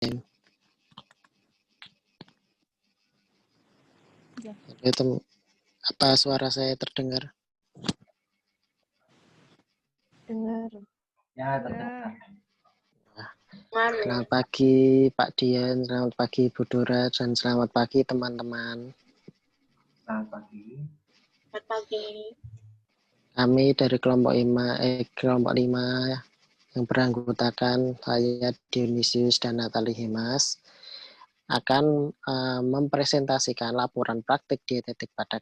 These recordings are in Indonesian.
Ya. Itu apa suara saya terdengar? Dengar. Ya, terdengar. Selamat pagi Pak Dian, selamat pagi Bu Dora, dan selamat pagi teman-teman. Selamat pagi. Selamat pagi. Kami dari kelompok 5 yang beranggotakan saya Dionysius dan Natali Himas akan mempresentasikan laporan praktik dietetik pada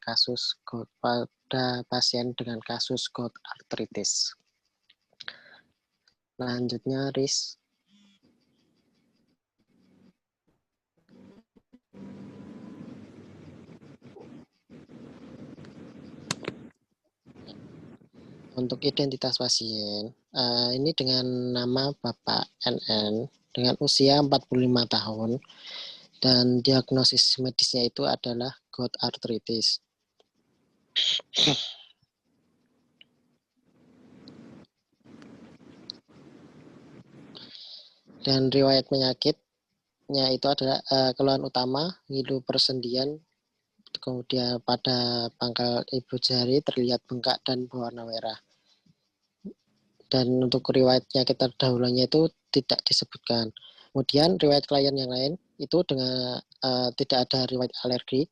pasien dengan kasus gout arthritis. Selanjutnya, Riz. Untuk identitas pasien, ini dengan nama Bapak NN dengan usia 45 tahun dan diagnosis medisnya itu adalah gout arthritis. Dan riwayat penyakitnya itu adalah keluhan utama, ngilu persendian, kemudian pada pangkal ibu jari terlihat bengkak dan berwarna merah. Dan untuk riwayat penyakit terdahulunya itu tidak disebutkan. Kemudian riwayat klien yang lain itu dengan tidak ada riwayat alergi.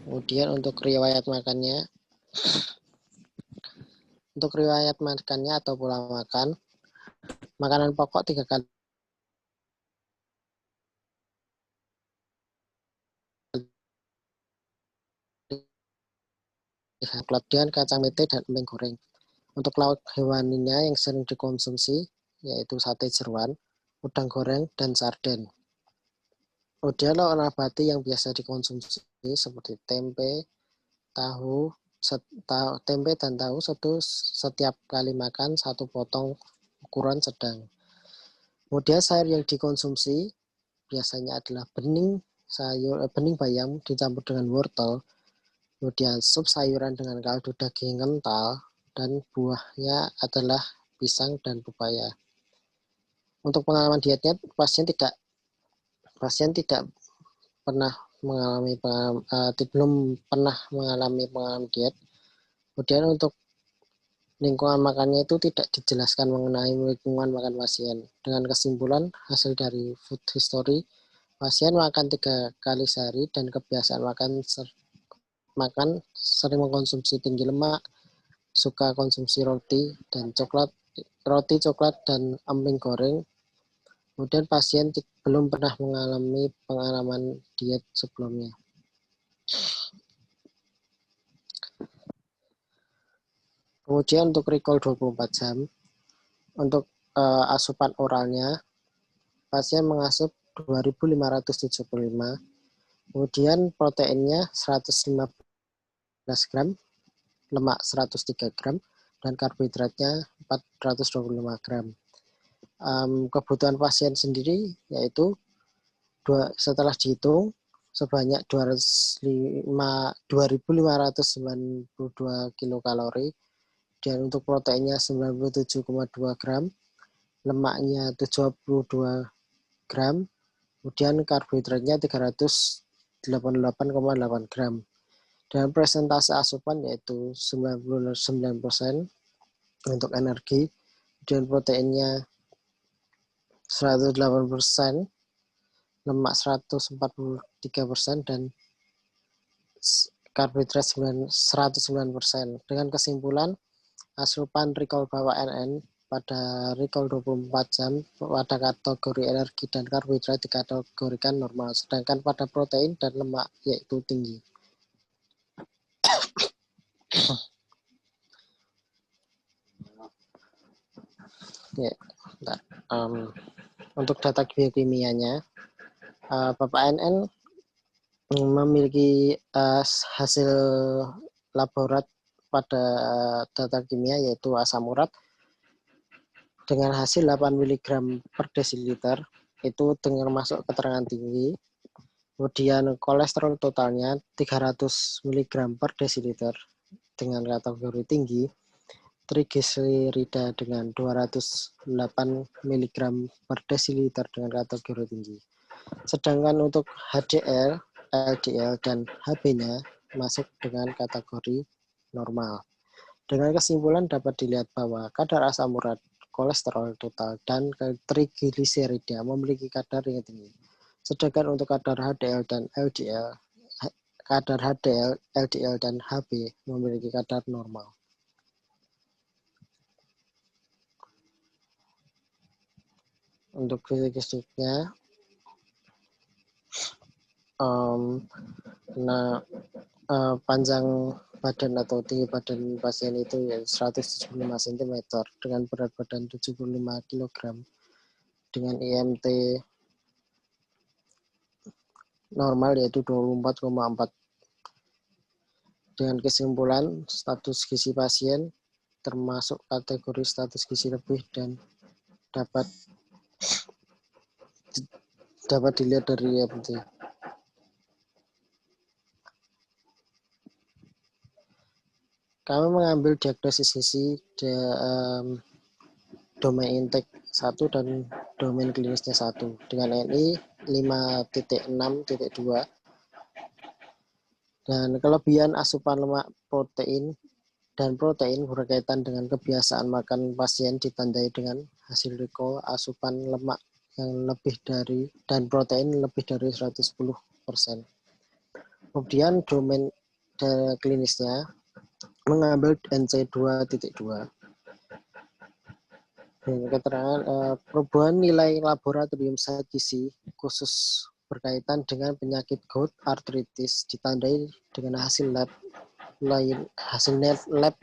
Kemudian untuk riwayat makannya atau pola makan, makanan pokok 3 kali kemudian kacang mete dan emping goreng. Untuk lauk hewaninya yang sering dikonsumsi yaitu sate jeroan, udang goreng, dan sarden. Kemudian lauk nabati yang biasa dikonsumsi seperti tempe, tempe dan tahu setiap kali makan 1 potong ukuran sedang. Kemudian sayur yang dikonsumsi biasanya adalah bening bayam dicampur dengan wortel, kemudian sup sayuran dengan kaldu daging kental, dan buahnya adalah pisang dan pepaya. Untuk pengalaman dietnya, pasien tidak pernah belum pernah mengalami pengalaman diet. Kemudian untuk lingkungan makannya itu tidak dijelaskan mengenai lingkungan makan pasien. Dengan kesimpulan hasil dari food history, pasien makan 3 kali sehari dan kebiasaan makan sering mengkonsumsi tinggi lemak, suka konsumsi roti, coklat, dan emping goreng. Kemudian pasien belum pernah mengalami pengalaman diet sebelumnya. Kemudian untuk recall 24 jam, untuk asupan oralnya, pasien mengasup 2.575, kemudian proteinnya 115 gram, lemak 103 gram, dan karbohidratnya 425 gram. Kebutuhan pasien sendiri yaitu setelah dihitung sebanyak 2.592 kilokalori, dan untuk proteinnya 97,2 gram, lemaknya 72 gram, kemudian karbohidratnya 388,8 gram. Dan presentase asupan yaitu 99% untuk energi, dan proteinnya 108%, lemak 143%, dan karbohidrat 109%. Dengan kesimpulan, asupan recall Bapak NN pada recall 24 jam pada kategori energi dan karbohidrat dikategorikan normal, sedangkan pada protein dan lemak yaitu tinggi. Ya, untuk data biokimianya, Bapak NN memiliki hasil laborat pada data kimia yaitu asam urat dengan hasil 8 mg per desiliter, itu dengan masuk keterangan tinggi. Kemudian kolesterol totalnya 300 mg per desiliter dengan kategori tinggi, trigliserida dengan 208 mg per desiliter dengan kategori tinggi. Sedangkan untuk HDL, LDL, dan HB-nya masuk dengan kategori normal. Dengan kesimpulan dapat dilihat bahwa kadar asam urat, kolesterol total, dan trigliserida memiliki kadar yang tinggi. Sedangkan untuk kadar HDL dan LDL, kadar HDL, LDL, dan HB memiliki kadar normal. Untuk fisik-fisiknya, panjang badan atau tinggi badan pasien itu ya 175 cm dengan berat badan 75 kg dengan IMT normal yaitu 24,4. Dengan kesimpulan, status gizi pasien termasuk kategori status gizi lebih dan dapat dilihat dari IMT. Kami mengambil diagnosis gizi domain intake 1 dan domain klinisnya 1 dengan NI 5.6.2 dan kelebihan asupan lemak dan protein berkaitan dengan kebiasaan makan pasien ditandai dengan hasil recall asupan lemak yang lebih dari dan protein lebih dari 110%. Kemudian domain klinisnya mengambil NC2.2 keterangan perubahan nilai laboratorium zat gizi khusus berkaitan dengan penyakit gout arthritis ditandai dengan hasil lab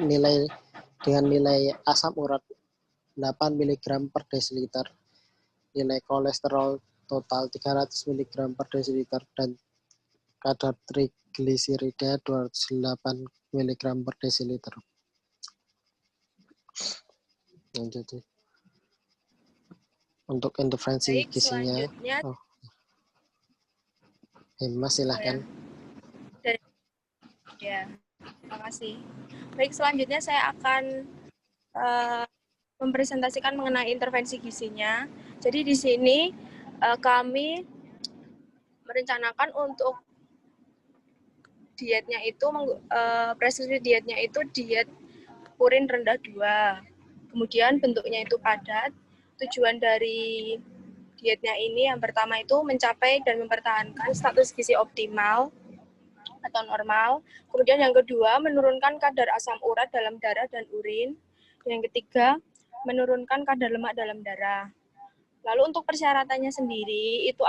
nilai dengan nilai asam urat 8 mg per desiliter, nilai kolesterol total 300 mg per desiliter, dan kadar trigliserida 208 mg per desiliter. Lanjut. Untuk intervensi Baik, gizinya, selanjutnya Mas silahkan. ya, terima kasih. Baik, selanjutnya saya akan mempresentasikan mengenai intervensi gizinya. Jadi di sini kami merencanakan untuk dietnya itu preskripsi dietnya itu diet urin rendah 2. Kemudian bentuknya itu padat. Tujuan dari dietnya ini yang pertama itu mencapai dan mempertahankan status gizi optimal atau normal. Kemudian yang kedua, menurunkan kadar asam urat dalam darah dan urin. Yang ketiga, menurunkan kadar lemak dalam darah. Lalu untuk persyaratannya sendiri, itu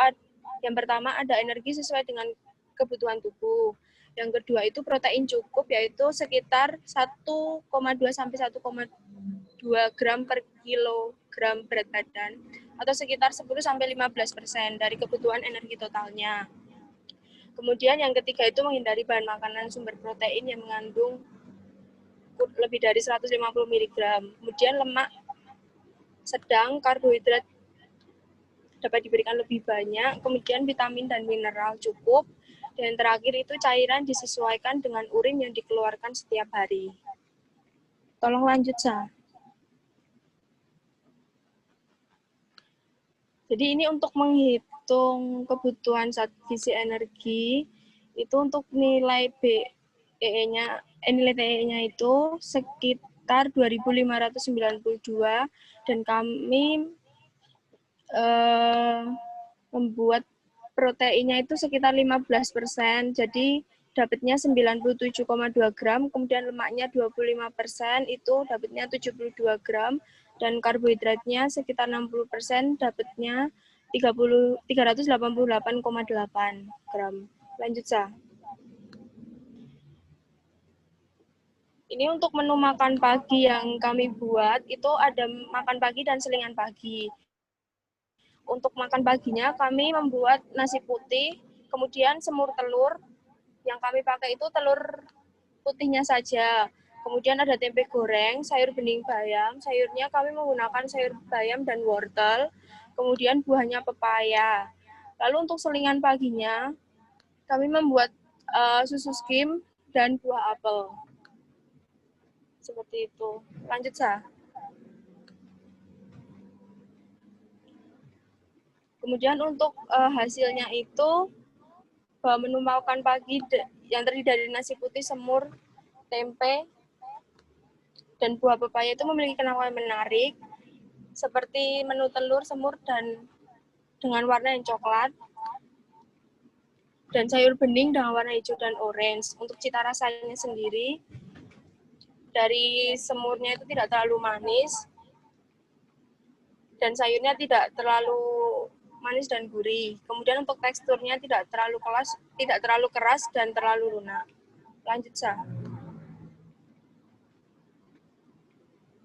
yang pertama ada energi sesuai dengan kebutuhan tubuh. Yang kedua itu protein cukup, yaitu sekitar 1,2 sampai 1,2 gram per kilogram berat badan, atau sekitar 10 sampai 15% dari kebutuhan energi totalnya. Kemudian yang ketiga itu menghindari bahan makanan sumber protein yang mengandung lebih dari 150 mg. Kemudian lemak sedang, karbohidrat dapat diberikan lebih banyak, kemudian vitamin dan mineral cukup, dan terakhir itu cairan disesuaikan dengan urin yang dikeluarkan setiap hari. Tolong lanjut, Sa. Jadi ini untuk menghitung kebutuhan zat gizi energi, itu untuk nilai BEE-nya, nilai TE-nya itu sekitar 2.592, dan kami membuat proteinnya itu sekitar 15%, jadi dapatnya 97,2 gram, kemudian lemaknya 25%, itu dapatnya 72 gram, dan karbohidratnya sekitar 60%, dapatnya 388,8 gram. Lanjut, Sa. Ini untuk menu makan pagi yang kami buat, itu ada makan pagi dan selingan pagi. Untuk makan paginya kami membuat nasi putih, kemudian semur telur. Yang kami pakai itu telur putihnya saja. Kemudian ada tempe goreng, sayur bening bayam. Sayurnya kami menggunakan sayur bayam dan wortel. Kemudian buahnya pepaya. Lalu untuk selingan paginya, kami membuat susu skim dan buah apel. Seperti itu. Lanjut, Sa. Kemudian untuk hasilnya itu menu makan pagi yang terdiri dari nasi putih, semur, tempe, dan buah pepaya itu memiliki kenangan menarik, seperti menu telur, semur, dan dengan warna yang coklat, dan sayur bening dengan warna hijau dan orange. Untuk cita rasanya sendiri, dari semurnya itu tidak terlalu manis, dan sayurnya tidak terlalu manis dan gurih. Kemudian untuk teksturnya tidak terlalu keras dan terlalu lunak. Lanjut, Sa.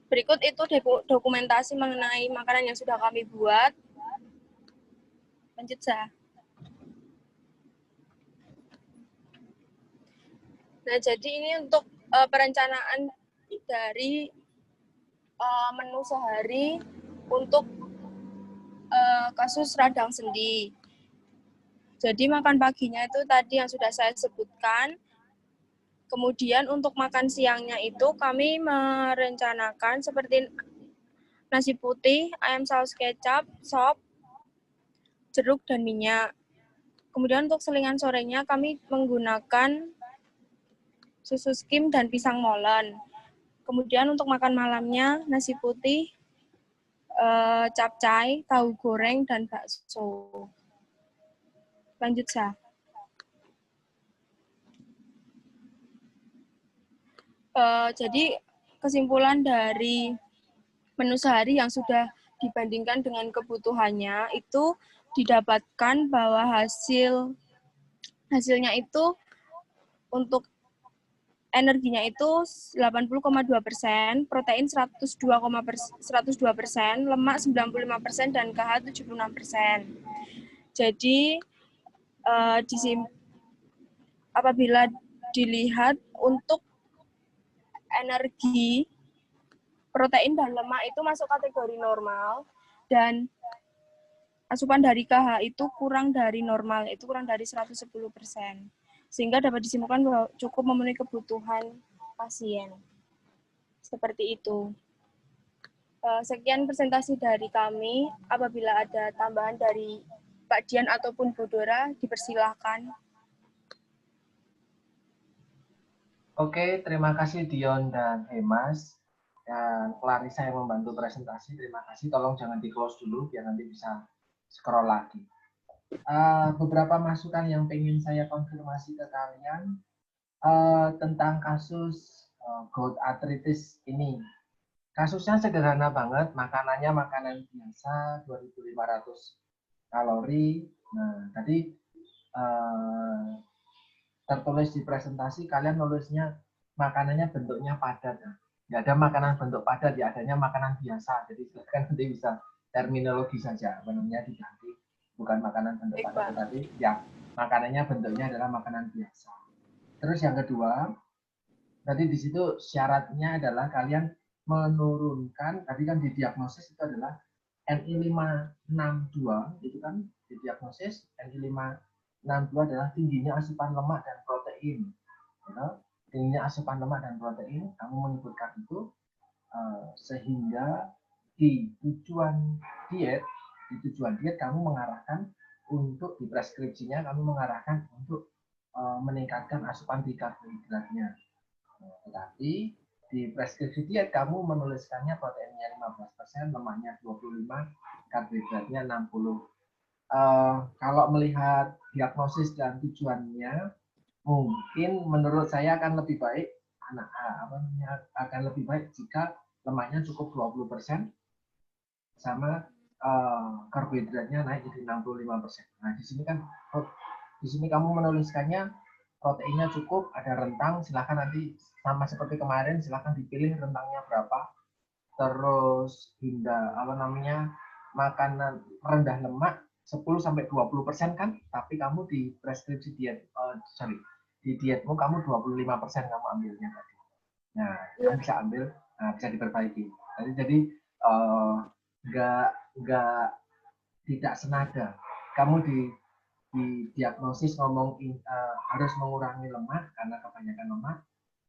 Berikut itu dokumentasi mengenai makanan yang sudah kami buat. Lanjut, Sa. Nah, jadi ini untuk perencanaan dari menu sehari untuk kasus radang sendi. Jadi makan paginya itu tadi yang sudah saya sebutkan. Kemudian untuk makan siangnya itu kami merencanakan seperti nasi putih, ayam saus kecap, sop, jeruk, dan minyak. Kemudian untuk selingan sorenya kami menggunakan susu skim dan pisang molen. Kemudian untuk makan malamnya nasi putih, capcay, tahu goreng, dan bakso. Lanjut, Sa. Jadi kesimpulan dari menu sehari yang sudah dibandingkan dengan kebutuhannya itu didapatkan bahwa hasilnya itu untuk energinya itu 80,2%, protein 102%, lemak 95%, dan KH 76%. Jadi apabila dilihat untuk energi, protein dan lemak itu masuk kategori normal, dan asupan dari KH itu kurang dari normal, itu kurang dari 110%. Sehingga dapat disimpulkan bahwa cukup memenuhi kebutuhan pasien. Seperti itu. Sekian presentasi dari kami. Apabila ada tambahan dari Pak Dian ataupun Bu Dora, dipersilahkan. Oke, terima kasih Dion dan Hemas. Dan Clarissa yang membantu presentasi, terima kasih. Tolong jangan di-close dulu, biar nanti bisa scroll lagi. Beberapa masukan yang ingin saya konfirmasi ke kalian tentang kasus gout arthritis ini. Kasusnya sederhana banget, makanannya makanan biasa, 2.500 kalori. Nah, tadi tertulis di presentasi, kalian nulisnya makanannya bentuknya padat. Nggak ada makanan bentuk padat, ya adanya makanan biasa. Jadi silakan nanti bisa terminologi saja, menunya diganti. Bukan makanan bentuk padat, tetapi ya makanannya bentuknya adalah makanan biasa. Terus yang kedua, tadi di situ syaratnya adalah kalian menurunkan, tadi kan didiagnosis itu adalah NI562, itu kan didiagnosis NI562 adalah tingginya asupan lemak dan protein. Tingginya asupan lemak dan protein, kamu menyebutkan itu, sehingga di tujuan diet kamu mengarahkan untuk, di preskripsinya kamu mengarahkan untuk meningkatkan asupan karbohidratnya. Tetapi di preskripsi diet kamu menuliskannya proteinnya 15%, lemaknya 25%, karbohidratnya 60%. Kalau melihat diagnosis dan tujuannya, mungkin menurut saya akan lebih baik jika lemaknya cukup 20% sama karbohidratnya naik jadi 65%. Nah, di sini kamu menuliskannya proteinnya cukup, ada rentang, silakan nanti sama seperti kemarin, silakan dipilih rentangnya berapa. Terus makanan rendah lemak 10-20% kan, tapi kamu di preskripsi diet, di dietmu kamu 25% kamu ambilnya tadi. Nah, kamu bisa ambil, bisa diperbaiki. Jadi tidak senada. Kamu di diagnosis ngomong harus mengurangi lemak karena kebanyakan lemak.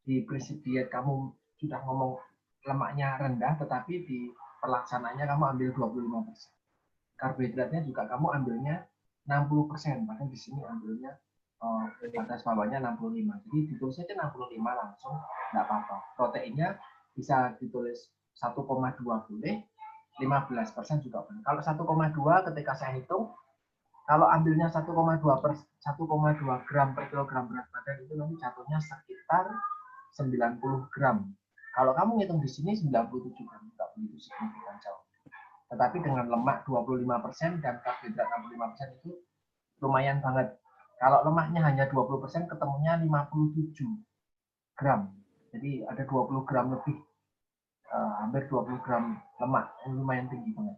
Di prinsip diet kamu sudah ngomong lemaknya rendah, tetapi di pelaksanaannya kamu ambil 25%. Karbohidratnya juga kamu ambilnya 60%, bahkan di sini ambilnya batas bawahnya 65. Jadi ditulis aja 65 langsung, nggak apa-apa. Proteinnya bisa ditulis 1,2 boleh, 15% juga boleh. Kalau 1,2 ketika saya hitung, kalau ambilnya 1,2 gram per kilogram berat badan itu nanti jatuhnya sekitar 90 gram. Kalau kamu ngitung di sini 97 gram, nggak begitu signifikan jauh. Tetapi dengan lemak 25% dan karbohidrat 65% itu lumayan banget. Kalau lemaknya hanya 20%, ketemunya 57 gram. Jadi ada 20 gram lebih, hampir 20 gram lemak, lumayan tinggi banget.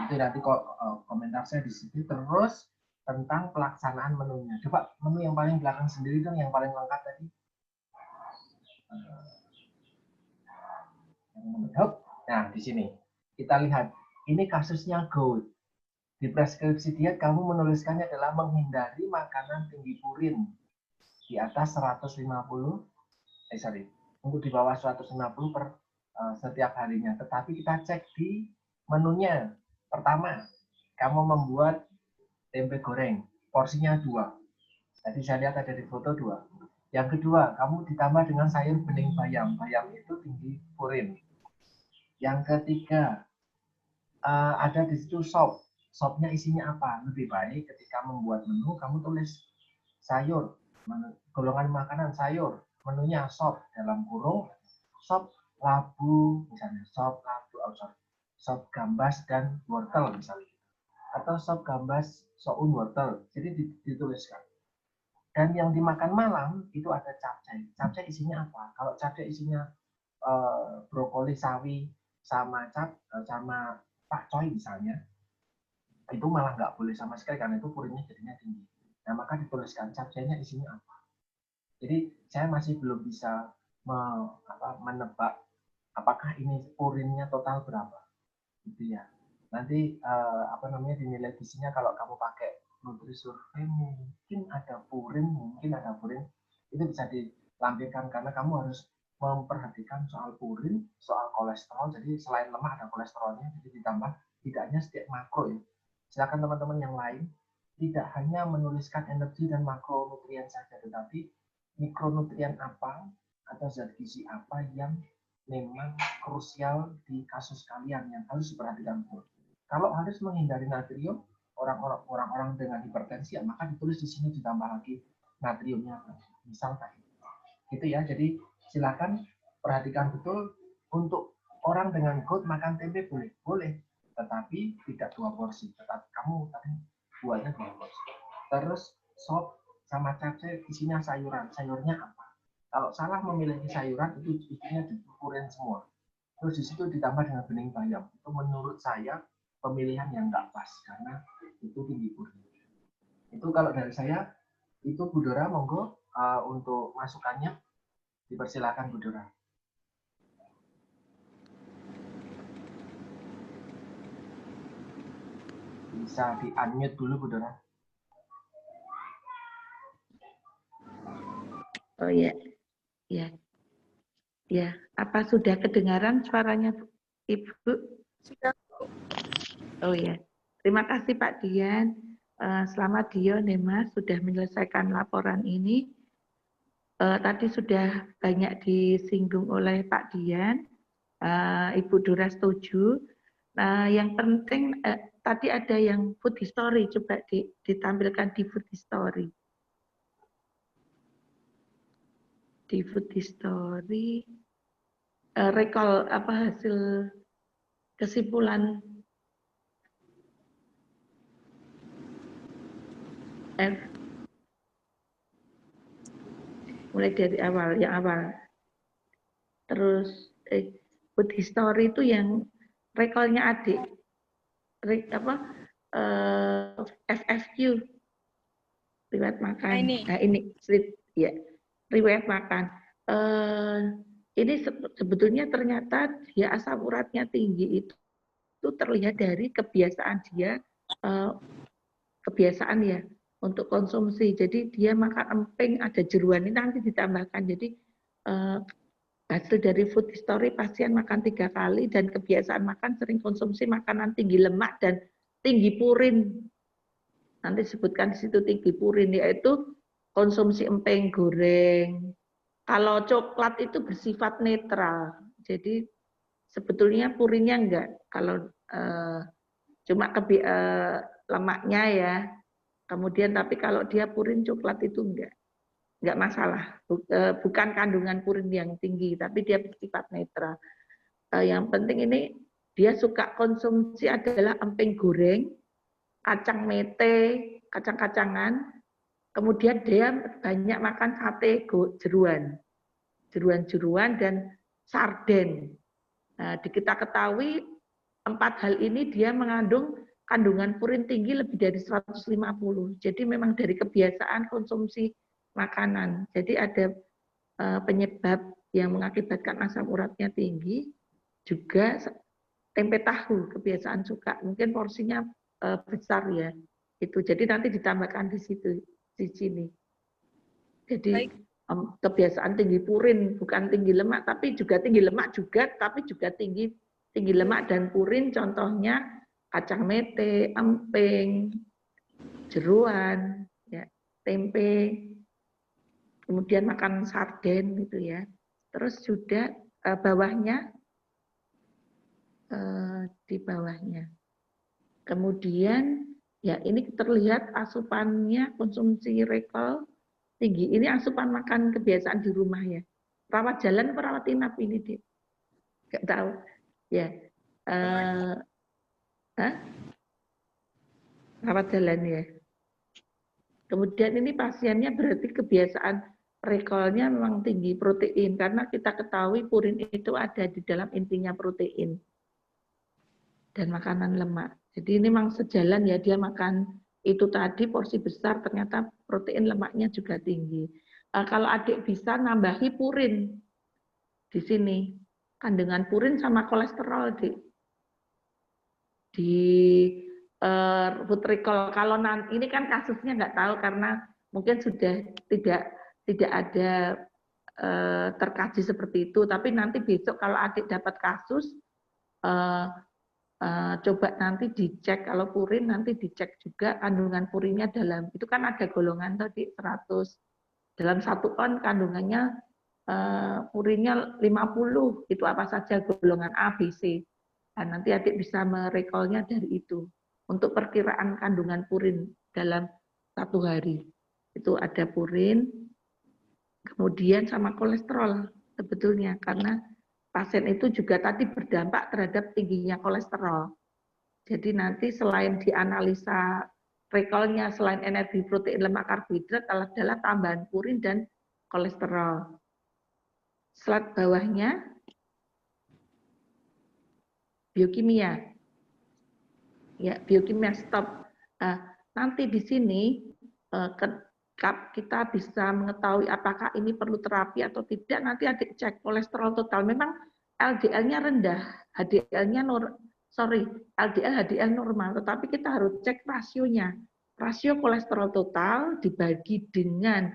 Itu nanti kok komentar saya di situ. Terus tentang pelaksanaan menunya. Coba menu yang paling belakang sendiri dong, yang paling lengkap tadi. Nah, di sini kita lihat, ini kasusnya GOAT. Di preskripsi diet kamu menuliskannya adalah menghindari makanan tinggi purin di atas 150, untuk di bawah 150 per setiap harinya. Tetapi kita cek di menunya. Pertama, kamu membuat tempe goreng, porsinya 2. Tadi saya lihat ada di foto 2. Yang kedua, kamu ditambah dengan sayur bening bayam. Bayam itu tinggi purin. Yang ketiga, ada di situ sop. Sopnya isinya apa? Lebih baik ketika membuat menu, kamu tulis sayur, golongan makanan sayur, menunya sop, dalam kurung, sop labu, misalnya sop labu, sop gambas dan wortel misalnya. Atau sop gambas, soun wortel. Jadi dituliskan. Dan yang dimakan malam, itu ada capcay. Capcay isinya apa? Kalau capcay isinya brokoli, sawi, sama pakcoy misalnya, itu malah nggak boleh sama sekali karena itu purinnya jadinya tinggi. Nah, maka dituliskan capcaynya isinya apa. Jadi saya masih belum bisa menebak apakah ini purinnya total berapa, gitu ya. Nanti dinilai gizinya kalau kamu pakai Nutrisurvey mungkin ada purin, itu bisa dilampirkan karena kamu harus memperhatikan soal purin, soal kolesterol. Jadi selain lemak ada kolesterolnya, jadi ditambah tidak hanya setiap makro ya. Silakan teman-teman yang lain tidak hanya menuliskan energi dan makronutrien saja, tetapi mikronutrien apa atau zat gizi apa yang memang krusial di kasus kalian yang harus diperhatikan betul. Kalau harus menghindari natrium, orang-orang dengan hipertensi, ya maka ditulis di sini ditambah lagi natriumnya, misalkan. Gitu ya. Jadi silakan perhatikan betul. Untuk orang dengan GOAT makan tempe boleh. Tetapi tidak 2 porsi. Tetapi kamu tadi buatnya 2 porsi. Terus sop sama capcay isinya sayuran. Sayurnya apa? Kalau salah memilih sayuran itu isinya dipurin semua. Terus di situ ditambah dengan bening bayam. Itu menurut saya pemilihan yang nggak pas karena itu tinggi purin. Itu kalau dari saya. Itu Bu Dora, monggo untuk masukannya dipersilakan Bu Dora. Bisa di-unmute dulu, Bu Dora. Oh ya, ya, ya. Apa sudah kedengaran suaranya, Ibu? Sudah. Oh ya, terima kasih Pak Dian. Selamat Dio, Nema sudah menyelesaikan laporan ini. Tadi sudah banyak disinggung oleh Pak Dian. Ibu Dora setuju. Yang penting tadi ada yang food history, coba ditampilkan di food history. Di food history, recall apa hasil kesimpulan mulai dari awal, yang awal. Terus food history itu yang recall-nya adik. FFQ, riwayat makan. Ini slide ya, riwayat makan. Ini sebetulnya ternyata dia asam uratnya tinggi itu terlihat dari kebiasaan dia, kebiasaan ya untuk konsumsi. Jadi dia makan emping ada jeruan, ini nanti ditambahkan. Jadi hasil dari food history pasien makan 3 kali dan kebiasaan makan sering konsumsi makanan tinggi lemak dan tinggi purin. Nanti sebutkan di situ tinggi purin, yaitu konsumsi emping goreng. Kalau coklat itu bersifat netral, jadi sebetulnya purinnya enggak. Kalau cuma lemaknya ya. Kemudian tapi kalau dia purin coklat itu enggak masalah. Bukan kandungan purin yang tinggi, tapi dia bersifat netral. Yang penting ini dia suka konsumsi adalah emping goreng, kacang mete, kacang-kacangan. Kemudian dia banyak makan sate jeruan dan sarden. Nah, kita ketahui 4 hal ini dia mengandung kandungan purin tinggi lebih dari 150. Jadi memang dari kebiasaan konsumsi makanan. Jadi ada penyebab yang mengakibatkan asam uratnya tinggi, juga tempe tahu kebiasaan suka. Mungkin porsinya besar ya. Itu. Jadi nanti ditambahkan di situ di sini. Jadi kebiasaan tinggi purin, bukan tinggi lemak, tapi juga tinggi lemak juga, tapi juga tinggi lemak dan purin. Contohnya kacang mete, emping, jeruan, ya, tempe, kemudian makan sarden gitu ya. Terus juga bawahnya di bawahnya. Kemudian ya ini terlihat asupannya konsumsi rekal tinggi. Ini asupan makan kebiasaan di rumah ya. Rawat jalan atau rawat inap ini, Dik? Nggak tahu. Ya. Rawat jalan ya. Kemudian ini pasiennya berarti kebiasaan rekalnya memang tinggi protein, karena kita ketahui purin itu ada di dalam intinya protein dan makanan lemak. Jadi ini memang sejalan ya, dia makan itu tadi porsi besar, ternyata protein lemaknya juga tinggi. Kalau adik bisa nambahi purin di sini, kandungan purin sama kolesterol di food recall. Kalau nanti ini kan kasusnya nggak tahu karena mungkin sudah tidak ada terkaji seperti itu. Tapi nanti besok kalau adik dapat kasus, coba nanti dicek. Kalau purin nanti dicek juga kandungan purinnya dalam. Itu kan ada golongan tadi 100. Dalam 1 on kandungannya purinnya 50. Itu apa saja golongan A, B, C. Nah, nanti adik bisa merekolnya dari itu. Untuk perkiraan kandungan purin dalam 1 hari. Itu ada purin, kemudian sama kolesterol sebetulnya. Karena pasien itu juga tadi berdampak terhadap tingginya kolesterol. Jadi nanti selain dianalisa rekolnya, selain energi, protein, lemak, karbohidrat adalah tambahan purin dan kolesterol. Slide bawahnya, biokimia. Ya, biokimia stop. Nanti di sini kita bisa mengetahui apakah ini perlu terapi atau tidak. Nanti adik cek kolesterol total. Memang LDL-nya rendah, LDL, HDL normal. Tetapi kita harus cek rasionya. Rasio kolesterol total dibagi dengan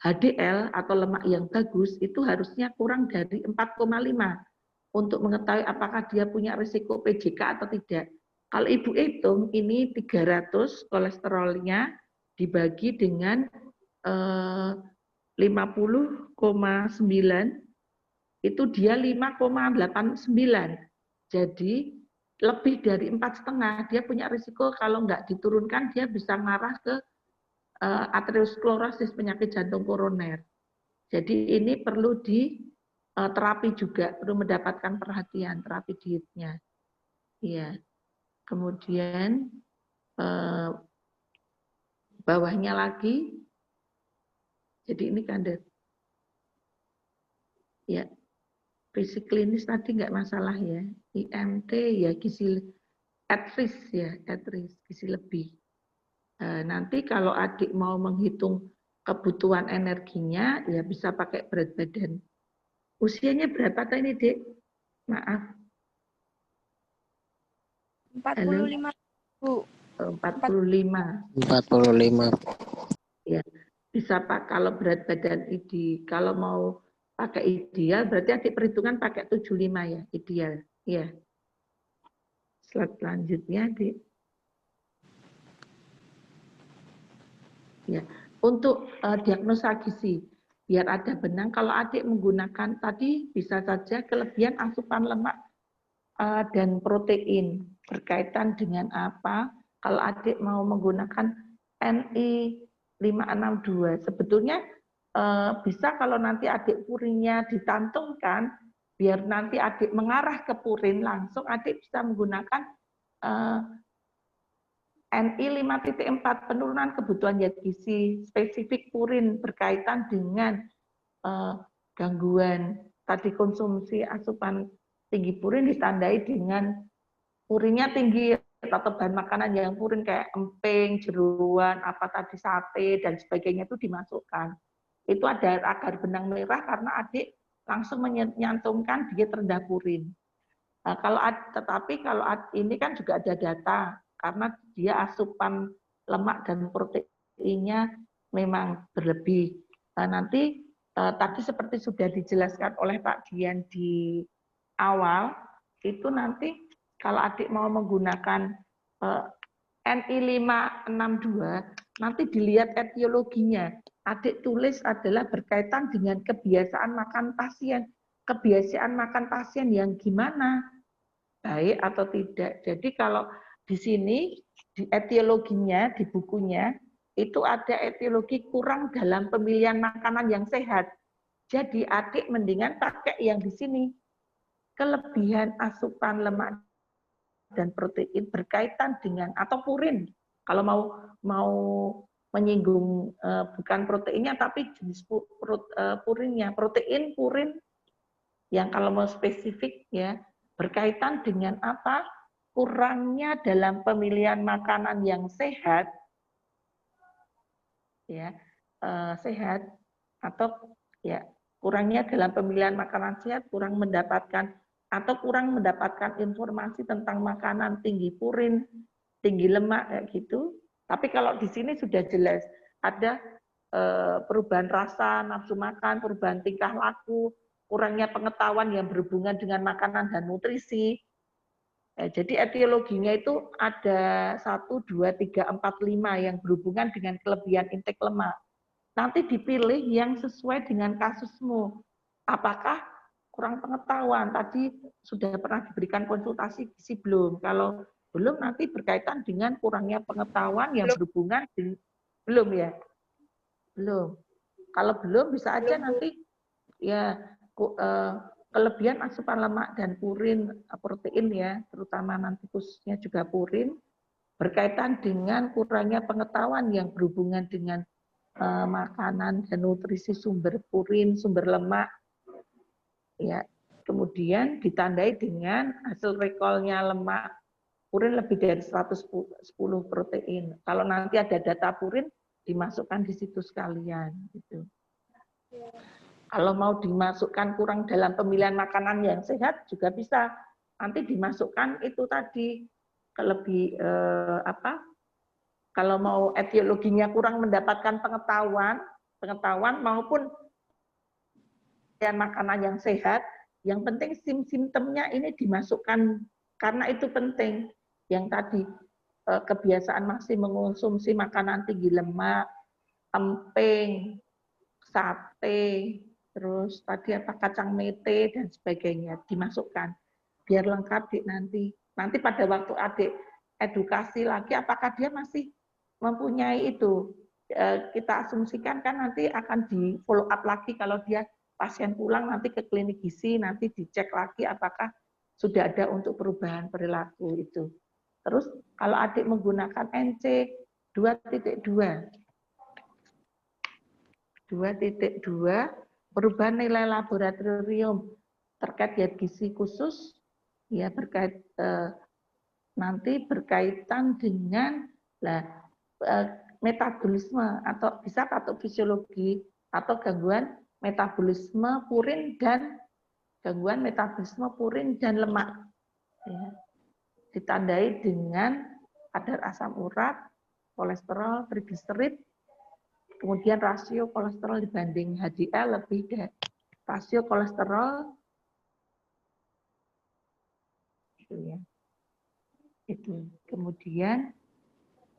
HDL atau lemak yang bagus itu harusnya kurang dari 4,5. Untuk mengetahui apakah dia punya risiko PJK atau tidak. Kalau ibu hitung ini 300 kolesterolnya dibagi dengan 50,9 itu dia 5,89. Jadi lebih dari 4,5 dia punya risiko kalau nggak diturunkan dia bisa ngarah ke aterosklerosis, penyakit jantung koroner. Jadi ini perlu terapi juga, perlu mendapatkan perhatian, terapi dietnya. Iya. Kemudian bawahnya lagi, jadi ini kandidat. Ya, fisik klinis tadi nggak masalah ya. IMT ya gizi gizi lebih. Nanti kalau adik mau menghitung kebutuhan energinya, ya bisa pakai berat badan. Usianya berapa tadi, Dek? Maaf. 45, Bu. 45. 45. Ya, bisa Pak kalau berat badan ini, kalau mau pakai ideal, berarti adik perhitungan pakai 75 ya, ideal. Ya. Slide selanjutnya, adik. Ya, untuk diagnosa gizi, biar ada benang, kalau adik menggunakan tadi bisa saja kelebihan asupan lemak dan protein berkaitan dengan apa? Kalau adik mau menggunakan NI 562, sebetulnya bisa kalau nanti adik purinnya dicantumkan, biar nanti adik mengarah ke purin, langsung adik bisa menggunakan NI 5.4 penurunan kebutuhan zat gizi spesifik purin berkaitan dengan gangguan tadi konsumsi asupan tinggi purin ditandai dengan purinnya tinggi atau bahan makanan yang purin kayak emping, jeruan, apa tadi sate dan sebagainya itu dimasukkan. Itu ada agar benang merah karena adik langsung menyantumkan diet rendah purin. Nah, tetapi kalau ini kan juga ada data karena dia asupan lemak dan proteinnya memang berlebih. Nanti tadi seperti sudah dijelaskan oleh Pak Dian di awal, itu nanti kalau adik mau menggunakan NI 562, nanti dilihat etiologinya. Adik tulis adalah berkaitan dengan kebiasaan makan pasien. Kebiasaan makan pasien yang gimana? Baik atau tidak. Jadi kalau di sini, di etiologinya, di bukunya, itu ada etiologi kurang dalam pemilihan makanan yang sehat. Jadi adik mendingan pakai yang di sini. Kelebihan asupan lemak dan protein berkaitan dengan atau purin. Kalau mau menyinggung bukan proteinnya tapi jenis purinnya, protein purin yang kalau mau spesifik ya berkaitan dengan apa? Kurangnya dalam pemilihan makanan yang sehat, ya sehat atau ya kurangnya dalam pemilihan makanan sehat, kurang mendapatkan informasi tentang makanan tinggi purin, tinggi lemak kayak gitu. Tapi kalau di sini sudah jelas ada perubahan rasa, nafsu makan, perubahan tingkah laku, kurangnya pengetahuan yang berhubungan dengan makanan dan nutrisi. Jadi etiologinya itu ada 1, 2, 3, 4, 5 yang berhubungan dengan kelebihan intake lemak. Nanti dipilih yang sesuai dengan kasusmu. Apakah kurang pengetahuan? Tadi sudah pernah diberikan konsultasi gizi belum? Kalau belum nanti berkaitan dengan kurangnya pengetahuan yang berhubungan dengan belum ya? Belum. Kalau belum bisa aja nanti ya kelebihan asupan lemak dan purin, protein ya, terutama nanti khususnya juga purin, berkaitan dengan kurangnya pengetahuan yang berhubungan dengan makanan dan nutrisi sumber purin, sumber lemak, ya. Kemudian ditandai dengan hasil recall-nya lemak purin lebih dari 110 protein. Kalau nanti ada data purin, dimasukkan di situ sekalian. Gitu. Kalau mau dimasukkan kurang dalam pemilihan makanan yang sehat juga bisa. Nanti dimasukkan itu tadi kalau mau etiologinya kurang mendapatkan pengetahuan maupun makanan yang sehat, yang penting simptomnya ini dimasukkan karena itu penting. Yang tadi kebiasaan masih mengonsumsi makanan tinggi lemak, emping, sate, terus tadi apa kacang mete dan sebagainya dimasukkan biar lengkap nanti pada waktu adik edukasi lagi apakah dia masih mempunyai itu kita asumsikan kan nanti akan di follow up lagi kalau dia pasien pulang nanti ke klinik gizi nanti dicek lagi apakah sudah ada untuk perubahan perilaku itu. Terus kalau adik menggunakan NC 2.2 perubahan nilai laboratorium terkait zat gizi khusus ya nanti berkaitan dengan metabolisme atau bisa patofisiologi atau gangguan metabolisme purin dan lemak ya. Ditandai dengan kadar asam urat, kolesterol, trigliserid, kemudian rasio kolesterol dibanding HDL lebih rasio kolesterol itu ya. Itu. Kemudian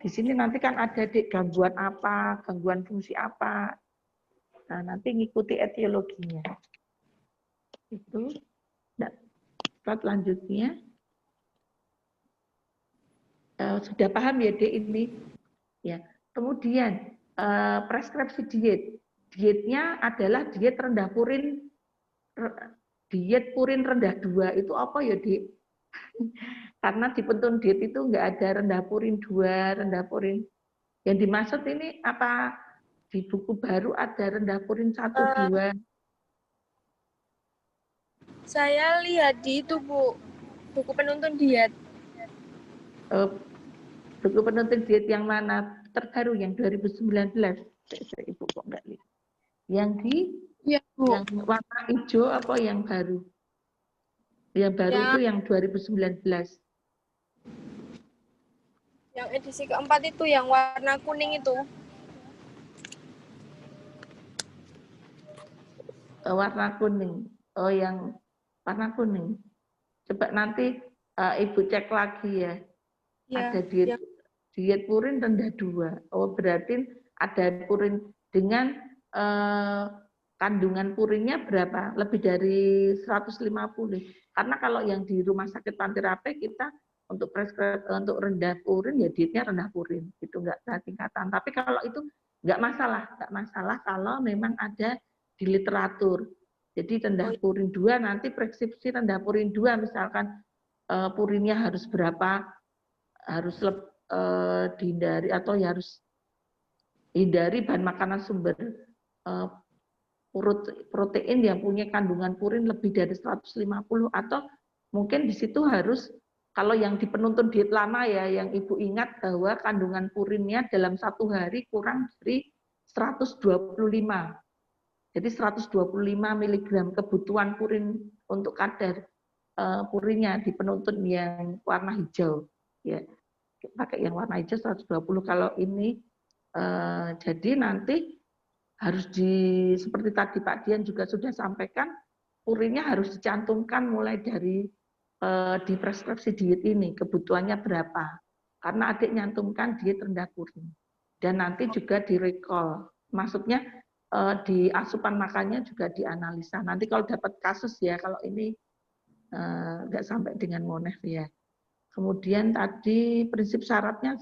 di sini nanti kan ada gangguan apa, gangguan fungsi apa. Nah, nanti ngikuti etiologinya. Itu. Nah, slide selanjutnya. Sudah paham ya, Dek, ini? Ya. Kemudian preskripsi diet. Dietnya adalah diet rendah purin, diet purin rendah 2. Itu apa ya, Dek? Karena di Penuntun Diet itu nggak ada rendah purin 2, rendah purin. Yang dimaksud ini apa? Di buku baru ada rendah purin 1, 2. Saya lihat di itu, Bu. Buku Penuntun Diet. Buku Penuntun Diet yang mana? Terbaru yang 2019. Ibu kok nggak lihat. Yang di Iya, Bu. yang warna hijau apa yang baru? Yang baru itu yang 2019. Yang edisi keempat itu yang warna kuning itu. Warna kuning. Oh, yang warna kuning. Coba nanti Ibu cek lagi ya. Ya, Ada diet purin rendah 2. Oh, berarti ada purin dengan kandungan purinnya berapa? Lebih dari 150. Karena kalau yang di Rumah Sakit Pantirape kita untuk untuk rendah purin ya dietnya rendah purin. Itu enggak ada tingkatan. Tapi kalau itu enggak masalah kalau memang ada di literatur. Jadi rendah purin 2, nanti preskripsi rendah purin 2 misalkan purinnya harus berapa, harus dihindari atau ya harus hindari bahan makanan sumber protein yang punya kandungan purin lebih dari 150, atau mungkin di situ harus, kalau yang di Penuntun Diet lama ya, yang Ibu ingat bahwa kandungan purinnya dalam 1 hari kurang dari 125. Jadi 125 mg kebutuhan purin untuk kadar purinnya di Penuntun yang warna hijau. Ya, pakai yang warna hijau 120. Kalau ini jadi nanti harus seperti tadi Pak Dian juga sudah sampaikan, purinnya harus dicantumkan mulai dari di preskripsi diet ini kebutuhannya berapa. Karena adik nyantumkan diet rendah purin. Dan nanti juga direcall. Maksudnya di asupan makannya juga dianalisa. Nanti kalau dapat kasus ya, kalau ini nggak sampai dengan monef ya. Kemudian tadi prinsip syaratnya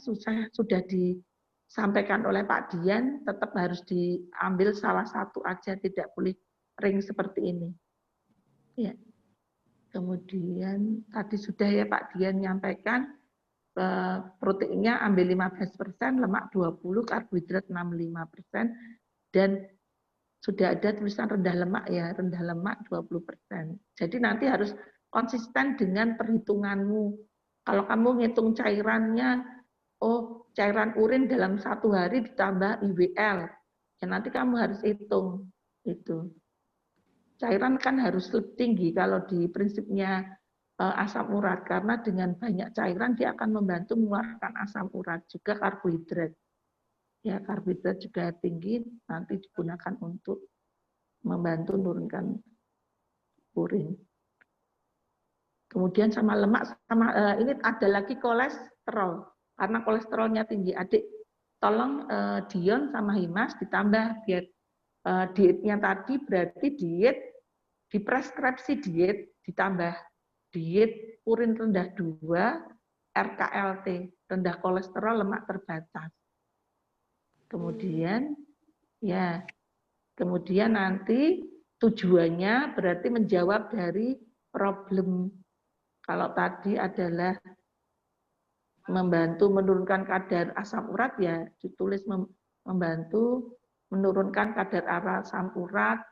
sudah disampaikan oleh Pak Dian, tetap harus diambil salah satu aja, tidak boleh ring seperti ini. Ya. Kemudian tadi sudah ya Pak Dian nyampaikan proteinnya ambil 15%, lemak 20%, karbohidrat 65%, dan sudah ada tulisan rendah lemak ya, rendah lemak 20%. Jadi nanti harus konsisten dengan perhitunganmu. Kalau kamu ngitung cairannya, oh cairan urin dalam 1 hari ditambah IWL, ya nanti kamu harus hitung itu. Cairan kan harus lebih tinggi kalau di prinsipnya asam urat, karena dengan banyak cairan dia akan membantu mengeluarkan asam urat, juga karbohidrat. Ya, karbohidrat juga tinggi, nanti digunakan untuk membantu menurunkan urin. Kemudian sama lemak, sama ini ada lagi kolesterol, karena kolesterolnya tinggi. Adik, tolong Dion sama Himas ditambah biar dietnya tadi berarti diet, di preskripsi diet ditambah diet purin rendah 2, RKLT, rendah kolesterol lemak terbatas. Kemudian ya, kemudian nanti tujuannya berarti menjawab dari problem. Kalau tadi adalah membantu menurunkan kadar asam urat, ya ditulis membantu menurunkan kadar asam urat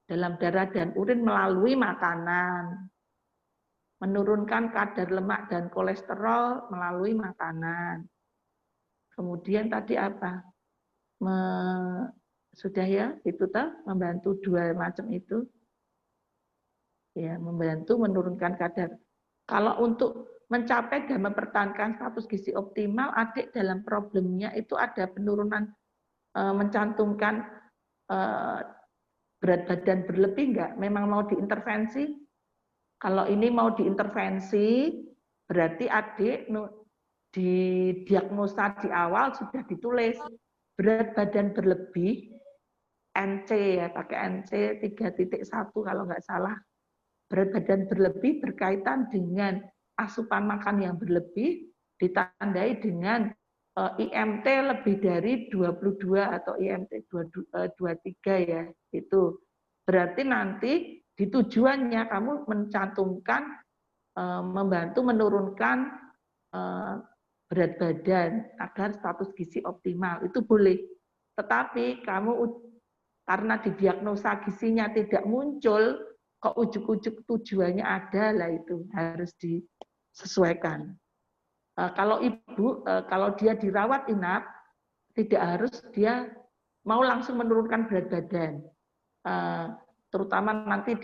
dalam darah dan urin melalui makanan. Menurunkan kadar lemak dan kolesterol melalui makanan. Kemudian tadi apa? Sudah ya, itu toh, membantu 2 macam itu. Ya, membantu menurunkan kadar. Kalau untuk mencapai dan mempertahankan status gizi optimal, adik dalam problemnya itu ada penurunan mencantumkan berat badan berlebih enggak? Memang mau diintervensi? Kalau ini mau diintervensi, berarti adik di diagnosa di awal sudah ditulis berat badan berlebih, NC ya, pakai NC 3.1 kalau nggak salah. Berat badan berlebih berkaitan dengan asupan makan yang berlebih, ditandai dengan IMT lebih dari 22 atau IMT 23 ya, itu. Berarti nanti di tujuannya kamu mencantumkan membantu menurunkan berat badan agar status gizi optimal, itu boleh. Tetapi kamu karena didiagnosa gizinya tidak muncul, kok ujuk-ujuk tujuannya ada, lah itu harus disesuaikan. Kalau ibu, kalau dia dirawat inap, tidak harus dia mau langsung menurunkan berat badan. Terutama nanti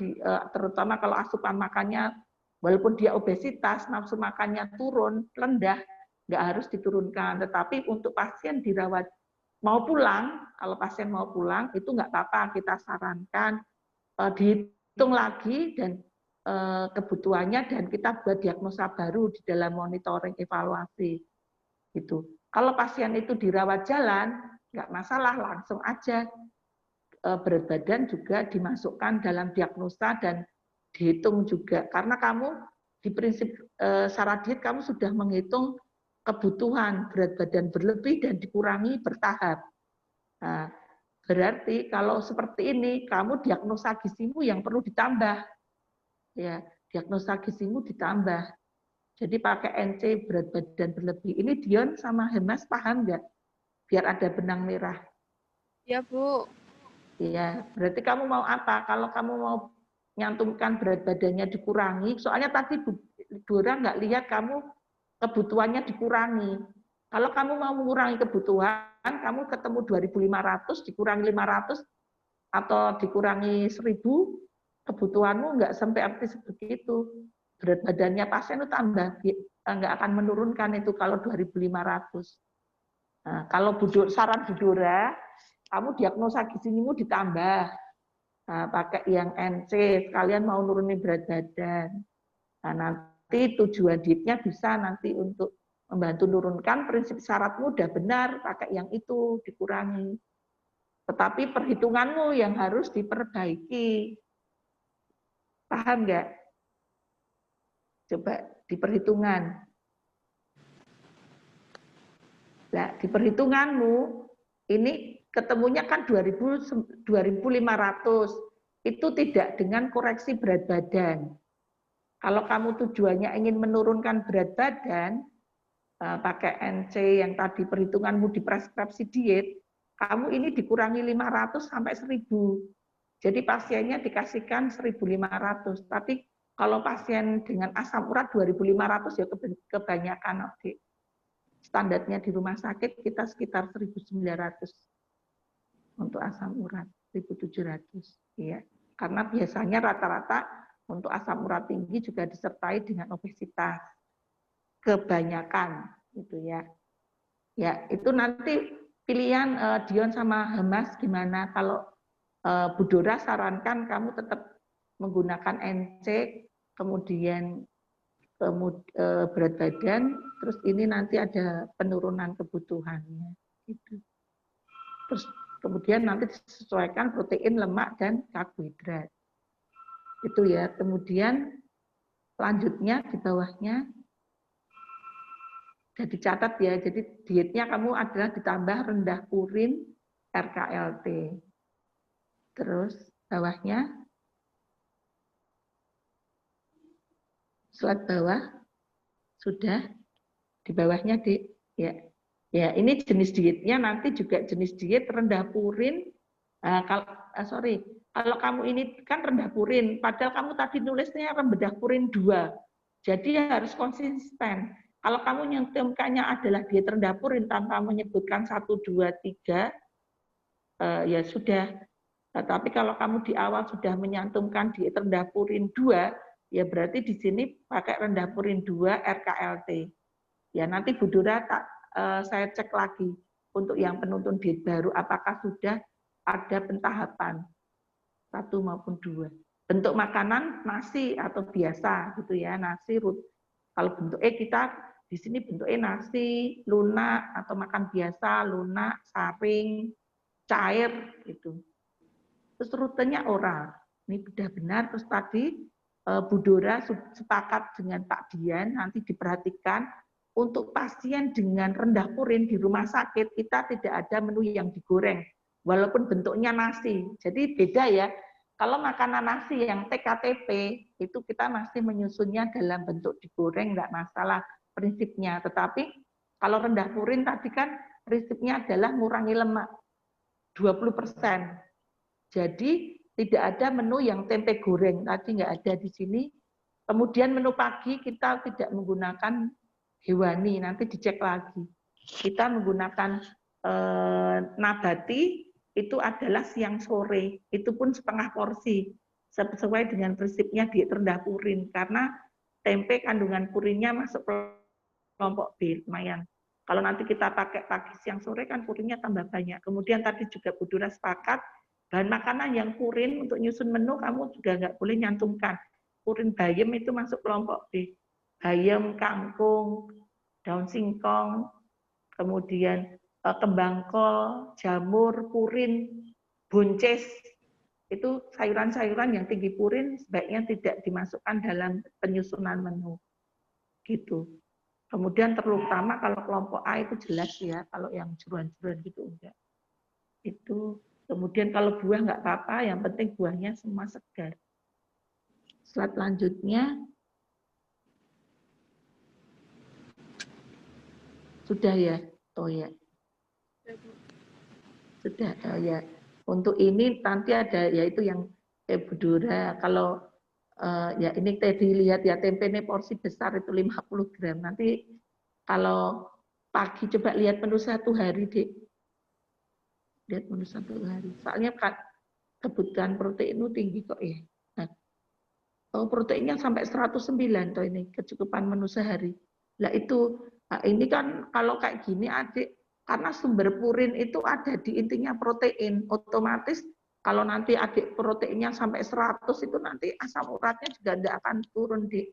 terutama kalau asupan makannya, walaupun dia obesitas, nafsu makannya turun, rendah, nggak harus diturunkan. Tetapi untuk pasien dirawat mau pulang, kalau pasien mau pulang itu nggak apa-apa, kita sarankan dihitung lagi dan kebutuhannya, dan kita buat diagnosa baru di dalam monitoring evaluasi. Gitu. Kalau pasien itu dirawat jalan, nggak masalah, langsung aja berat badan juga dimasukkan dalam diagnosa dan dihitung juga. Karena kamu di prinsip syarat diet kamu sudah menghitung kebutuhan berat badan berlebih dan dikurangi bertahap. Nah, berarti kalau seperti ini kamu diagnosa gizimu yang perlu ditambah. Ya, diagnosa gizimu ditambah. Jadi pakai NC berat badan berlebih. Ini Dion sama Hemas paham nggak? Biar ada benang merah. Ya, Bu. Iya, berarti kamu mau apa? Kalau kamu mau nyantumkan berat badannya dikurangi, soalnya tadi Bu Dora nggak lihat kamu kebutuhannya dikurangi. Kalau kamu mau mengurangi kebutuhan, kamu ketemu 2.500, dikurangi 500, atau dikurangi 1.000, kebutuhanmu nggak sampai arti sebegitu. Berat badannya pasien itu tambah, nggak akan menurunkan itu kalau 2.500. Nah, kalau saran Bu Dora, kamu diagnosa gizimu ditambah, nah, pakai yang NC, kalian mau nurunin berat badan. Nah, nanti tujuan dietnya bisa nanti untuk membantu nurunkan, prinsip syaratmu udah benar, pakai yang itu, dikurangi. Tetapi perhitunganmu yang harus diperbaiki. Paham nggak? Coba di perhitungan. Nah, di perhitunganmu, ini ketemunya kan 2.500, itu tidak dengan koreksi berat badan. Kalau kamu tujuannya ingin menurunkan berat badan, pakai NC yang tadi perhitunganmu di preskripsi diet, kamu ini dikurangi 500 sampai 1.000. Jadi pasiennya dikasihkan 1.500. Tapi kalau pasien dengan asam urat 2.500 ya kebanyakan. Oke. Standarnya di rumah sakit kita sekitar 1.900 untuk asam urat, 1.700. Iya. Karena biasanya rata-rata untuk asam urat tinggi juga disertai dengan obesitas. Kebanyakan gitu ya. Ya, itu nanti pilihan Dion sama Hemas gimana. Kalau Bu Dora sarankan kamu tetap menggunakan NC, kemudian berat badan, terus ini nanti ada penurunan kebutuhannya. Gitu. Terus kemudian nanti disesuaikan protein, lemak, dan karbohidrat. Itu ya. Kemudian lanjutnya di bawahnya, jadi catat ya, jadi dietnya kamu adalah ditambah rendah purin RKLT. Terus bawahnya, slide bawah, sudah, di bawahnya ya ini jenis dietnya, nanti juga jenis diet rendah purin, kalau kamu ini kan rendah purin, padahal kamu tadi nulisnya rendah purin 2, jadi harus konsisten. Kalau kamu nyantumkannya adalah diet rendah purin tanpa menyebutkan 1, 2, 3, ya sudah. Tapi kalau kamu di awal sudah menyantumkan diet rendah purin 2, ya berarti di sini pakai rendah purin 2 RKLT. Ya nanti Bu Dora saya cek lagi untuk yang penuntun diet baru apakah sudah ada pentahapan. 1 maupun 2. Bentuk makanan nasi atau biasa gitu ya, nasi kalau bentuk kita di sini bentuknya nasi, lunak atau makan biasa, lunak, saring, cair gitu. Terus rutenya oral. Ini sudah benar. Terus tadi Bu Dora sepakat dengan Pak Dian, nanti diperhatikan untuk pasien dengan rendah purin di rumah sakit kita tidak ada menu yang digoreng, walaupun bentuknya nasi. Jadi beda ya. Kalau makanan nasi yang TKTP itu kita masih menyusunnya dalam bentuk digoreng, enggak masalah prinsipnya. Tetapi kalau rendah purin tadi kan prinsipnya adalah mengurangi lemak 20%. Jadi tidak ada menu yang tempe goreng, tadi nggak ada di sini. Kemudian menu pagi kita tidak menggunakan hewani, nanti dicek lagi. Kita menggunakan nabati, itu adalah siang sore, itu pun setengah porsi, sesuai dengan prinsipnya diet rendah purin, karena tempe kandungan purinnya masuk kelompok B, lumayan. Kalau nanti kita pakai pagi, siang, sore kan purinnya tambah banyak. Kemudian tadi juga Bu Dora sepakat, bahan makanan yang purin untuk nyusun menu kamu juga nggak boleh nyantumkan. Purin bayam itu masuk kelompok B. Bayam, kangkung, daun singkong, kemudian kembang kol, jamur, purin, buncis, itu sayuran-sayuran yang tinggi purin sebaiknya tidak dimasukkan dalam penyusunan menu. Gitu. Kemudian terutama kalau kelompok A itu jelas ya, kalau yang jeruan-jeruan gitu enggak. Itu. Kemudian kalau buah nggak apa-apa, yang penting buahnya semua segar. Slide selanjutnya. Sudah ya? Oh ya. Sudah, oh ya. Untuk ini nanti ada, yaitu yang Bu Dora, kalau ya ini tadi lihat ya, tempe ini porsi besar itu 50 gram. Nanti kalau pagi coba lihat menu 1 hari, Dek. Lihat menu 1 hari. Soalnya kebutuhan protein itu tinggi kok ya. Nah, proteinnya sampai 109 toh ini, kecukupan menu sehari. Lah itu, nah ini kan kalau kayak gini Adik, karena sumber purin itu ada di intinya protein, otomatis kalau nanti Adik proteinnya sampai 100 itu nanti asam uratnya juga tidak akan turun, Dik.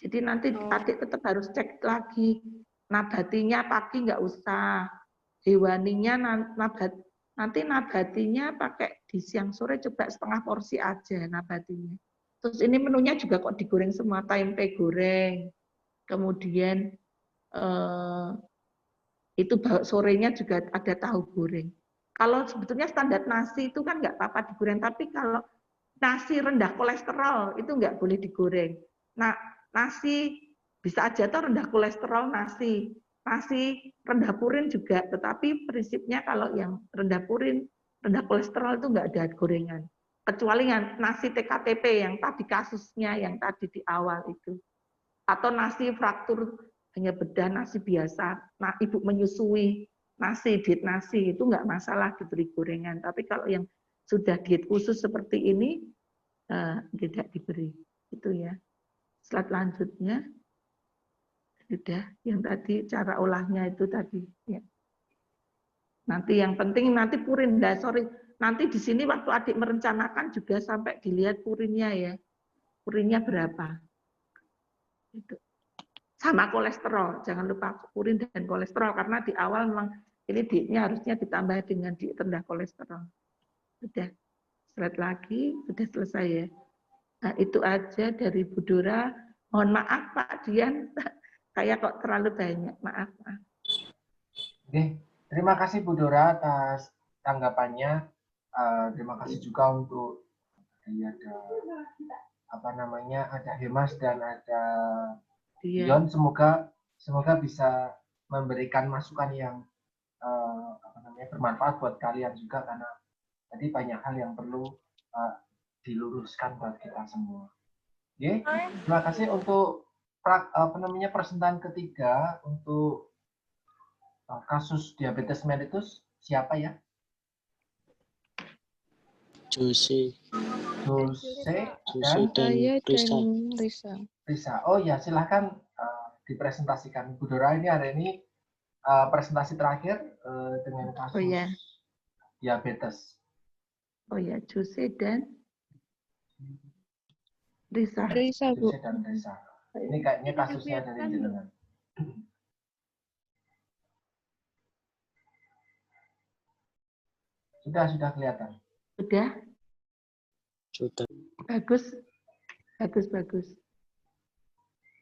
Jadi nanti Adik tetap harus cek lagi, nabatinya pagi nggak usah, hewaninya nanti nabatinya pakai di siang sore coba setengah porsi aja nabatinya. Terus ini menunya juga kok digoreng semua, tempe goreng, kemudian itu sorenya juga ada tahu goreng. Kalau sebetulnya standar nasi itu kan nggak apa-apa digoreng, tapi kalau nasi rendah kolesterol itu nggak boleh digoreng. Nah, nasi bisa aja tuh rendah kolesterol nasi rendah purin juga, tetapi prinsipnya kalau yang rendah purin, rendah kolesterol itu nggak ada gorengan. Kecuali nasi TKTP yang tadi kasusnya, yang tadi di awal itu. Atau nasi fraktur hanya bedah nasi biasa, nah ibu menyusui nasi, diet nasi, itu nggak masalah diberi gorengan. Tapi kalau yang sudah diet khusus seperti ini, tidak diberi. Itu ya. Slide selanjutnya. Sudah, yang tadi cara olahnya itu tadi. Ya. Nanti yang penting nanti purin, nanti di sini waktu Adik merencanakan juga sampai dilihat purinnya ya. Purinnya berapa. Itu. Sama kolesterol, jangan lupa purin dan kolesterol, karena di awal memang ini dietnya harusnya ditambah dengan diet rendah kolesterol. Sudah, slide lagi, sudah selesai ya. Nah, itu aja dari Bu Dora. Mohon maaf Pak Dian, saya kok terlalu banyak, maaf. Oke, terima kasih Bu Dora atas tanggapannya. Terima kasih juga untuk ada Hemas dan ada Dion. Semoga bisa memberikan masukan yang bermanfaat buat kalian juga, karena tadi banyak hal yang perlu diluruskan buat kita semua. Oke, terima kasih untuk persentan ketiga untuk kasus diabetes mellitus. Siapa ya? Jose dan Risa. Oh ya, silahkan dipresentasikan. Bu Dora, ini hari ini presentasi terakhir dengan kasus diabetes. Oh ya, Jose dan Risa. Risa, Bu. Risa dan Risa. Ini kayaknya kasusnya dari jenengan. Sudah kelihatan. Sudah? Sudah. Bagus. Bagus.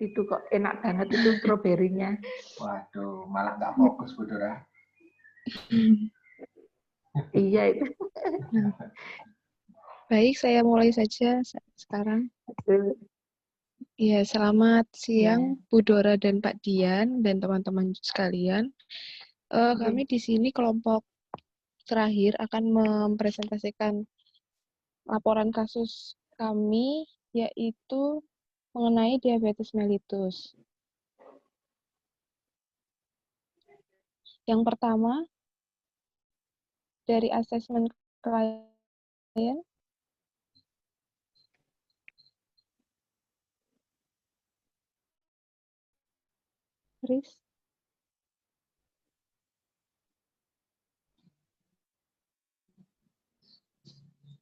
Itu kok enak banget itu stroberinya. Waduh, malah nggak fokus, Bu Dora. Iya itu. Baik, saya mulai saja sekarang. Ya, selamat siang Bu Dora dan Pak Dian dan teman-teman sekalian. Kami di sini kelompok terakhir akan mempresentasikan laporan kasus kami, yaitu mengenai diabetes mellitus. Yang pertama, dari asesmen klien, Riz.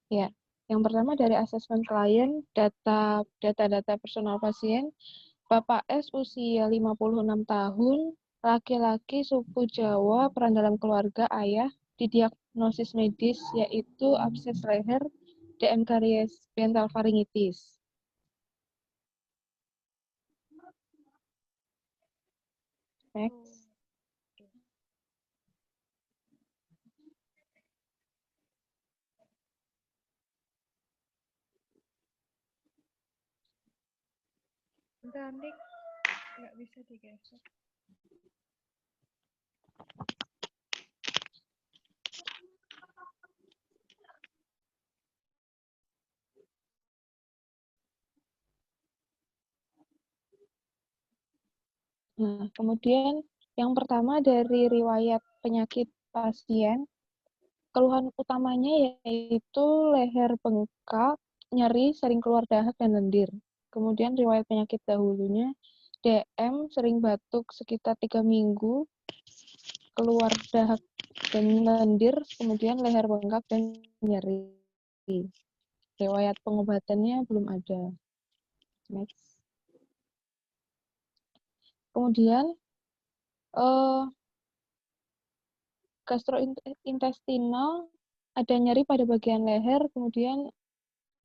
Ya, yang pertama dari asesmen klien, data personal pasien, Bapak S usia 56 tahun, laki-laki suku Jawa, peran dalam keluarga ayah, didiagnosis medis yaitu abses leher, DM karies dental pharyngitis. Next. Bentar, Nik. Nggak bisa digeser. Nah, kemudian yang pertama dari riwayat penyakit pasien, keluhan utamanya yaitu leher bengkak, nyeri, sering keluar dahak dan lendir. Kemudian riwayat penyakit dahulunya, DM, sering batuk sekitar 3 minggu, keluar dahak dan lendir, kemudian leher bengkak dan nyeri. Riwayat pengobatannya belum ada. Next. Kemudian, gastrointestinal, ada nyeri pada bagian leher, kemudian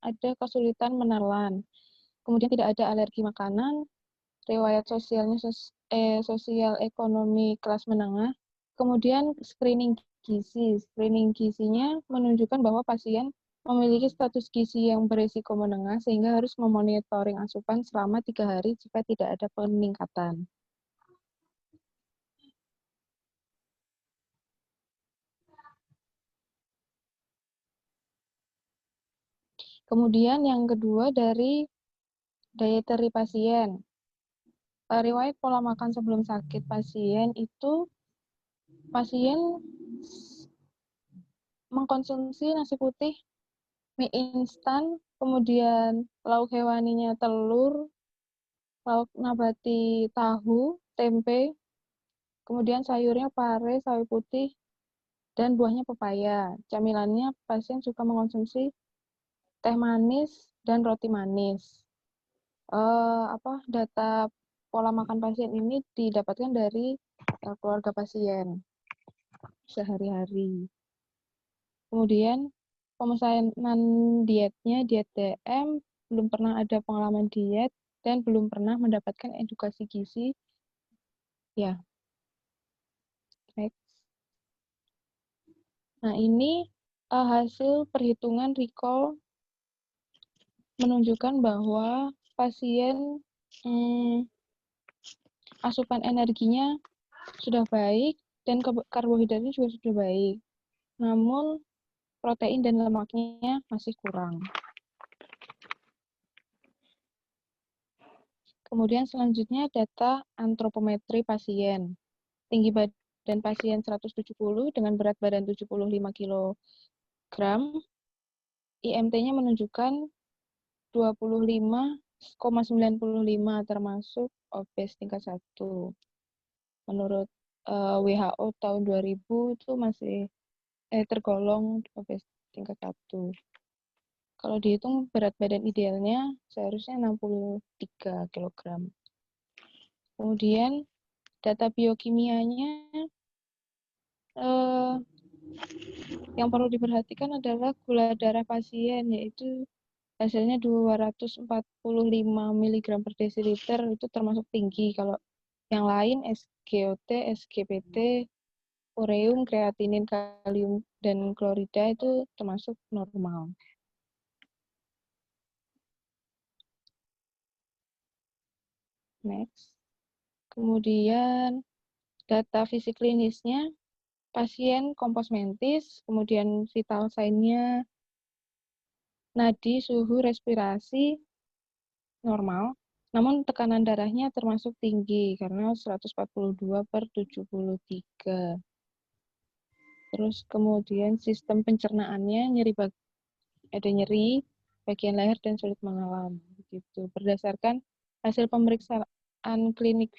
ada kesulitan menelan. Kemudian tidak ada alergi makanan, riwayat sosialnya sosial ekonomi kelas menengah. Kemudian screening gizi. Screening gizinya menunjukkan bahwa pasien memiliki status gizi yang berisiko menengah sehingga harus memonitoring asupan selama 3 hari jika tidak ada peningkatan. Kemudian yang kedua dari dietary pasien. Riwayat pola makan sebelum sakit pasien itu pasien mengkonsumsi nasi putih, mie instan, kemudian lauk hewaninya telur, lauk nabati tahu, tempe, kemudian sayurnya pare, sawi putih, dan buahnya pepaya. Camilannya pasien suka mengkonsumsi teh manis dan roti manis. Data pola makan pasien ini didapatkan dari keluarga pasien sehari-hari. Kemudian pemesanan dietnya, diet DM, belum pernah ada pengalaman diet, dan belum pernah mendapatkan edukasi gizi. Ya. Next. Nah, ini hasil perhitungan recall menunjukkan bahwa pasien asupan energinya sudah baik dan karbohidratnya juga sudah baik. Namun protein dan lemaknya masih kurang. Kemudian selanjutnya data antropometri pasien. Tinggi badan pasien 170 dengan berat badan 75 kg. IMT-nya menunjukkan 25,95 termasuk obes tingkat 1. Menurut WHO tahun 2000 itu masih tergolong obes tingkat 1. Kalau dihitung berat badan idealnya seharusnya 63 kg. Kemudian data biokimianya yang perlu diperhatikan adalah gula darah pasien, yaitu hasilnya 245 mg per desiliter, itu termasuk tinggi. Kalau yang lain SGOT, SGPT, ureum, kreatinin, kalium, dan klorida itu termasuk normal. Next. Kemudian data fisik klinisnya, pasien kompos mentis, kemudian vital sign-nya, nadi, suhu, respirasi normal, namun tekanan darahnya termasuk tinggi karena 142/73. Terus kemudian sistem pencernaannya ada nyeri bagian leher dan sulit mengalam. Begitu. Berdasarkan hasil pemeriksaan klinis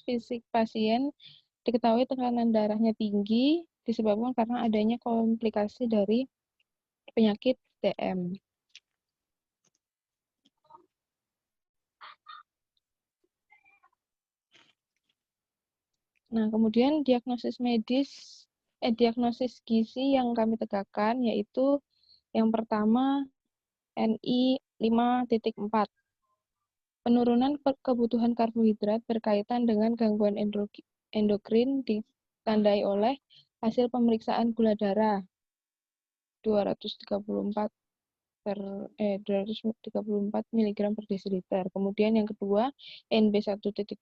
fisik pasien, diketahui tekanan darahnya tinggi disebabkan karena adanya komplikasi dari penyakit DM. Nah, kemudian diagnosis gizi yang kami tegakkan yaitu yang pertama NI 5.4. Penurunan kebutuhan karbohidrat berkaitan dengan gangguan endokrin ditandai oleh hasil pemeriksaan gula darah 234 mg per desiliter. Kemudian yang kedua NB 1.7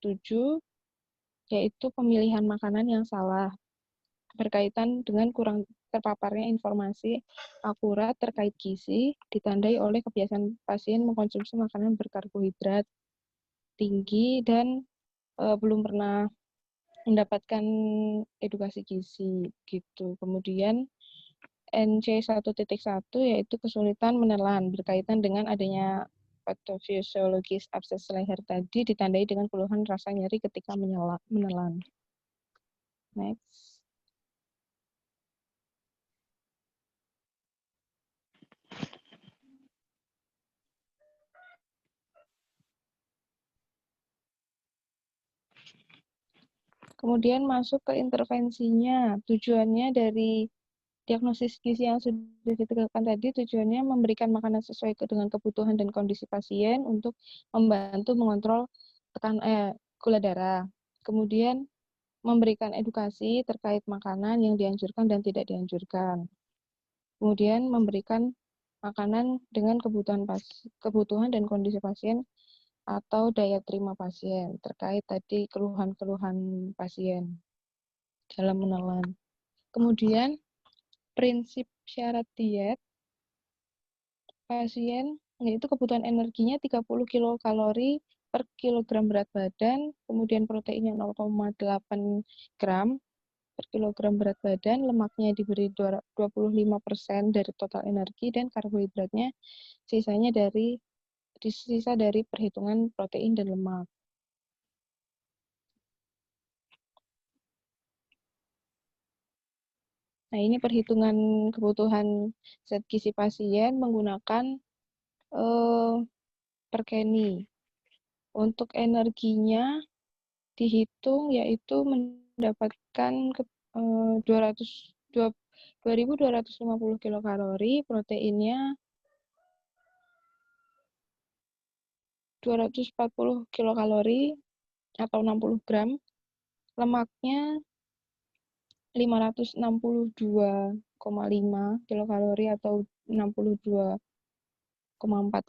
yaitu pemilihan makanan yang salah berkaitan dengan kurang terpaparnya informasi akurat terkait gizi, ditandai oleh kebiasaan pasien mengkonsumsi makanan berkarbohidrat tinggi dan belum pernah mendapatkan edukasi gizi gitu. Kemudian NC 1.1 yaitu kesulitan menelan berkaitan dengan adanya patofisiologis abses leher tadi, ditandai dengan keluhan rasa nyeri ketika menelan. Next. Kemudian masuk ke intervensinya. Tujuannya dari diagnosis gizi yang sudah ditegakkan tadi, tujuannya memberikan makanan sesuai dengan kebutuhan dan kondisi pasien untuk membantu mengontrol gula darah. Kemudian memberikan edukasi terkait makanan yang dianjurkan dan tidak dianjurkan. Kemudian memberikan makanan dengan kebutuhan dan kondisi pasien atau daya terima pasien terkait tadi keluhan-keluhan pasien dalam menelan. Kemudian prinsip syarat diet pasien yaitu kebutuhan energinya 30 kilokalori per kilogram berat badan, kemudian proteinnya 0,8 gram per kilogram berat badan, lemaknya diberi 25% dari total energi, dan karbohidratnya sisa dari perhitungan protein dan lemak. Nah, ini perhitungan kebutuhan zat gizi pasien menggunakan per Kenny. Untuk energinya dihitung yaitu mendapatkan 2.250 kilokalori, proteinnya 240 kilokalori atau 60 gram, lemaknya 562,5 kilokalori atau 62,4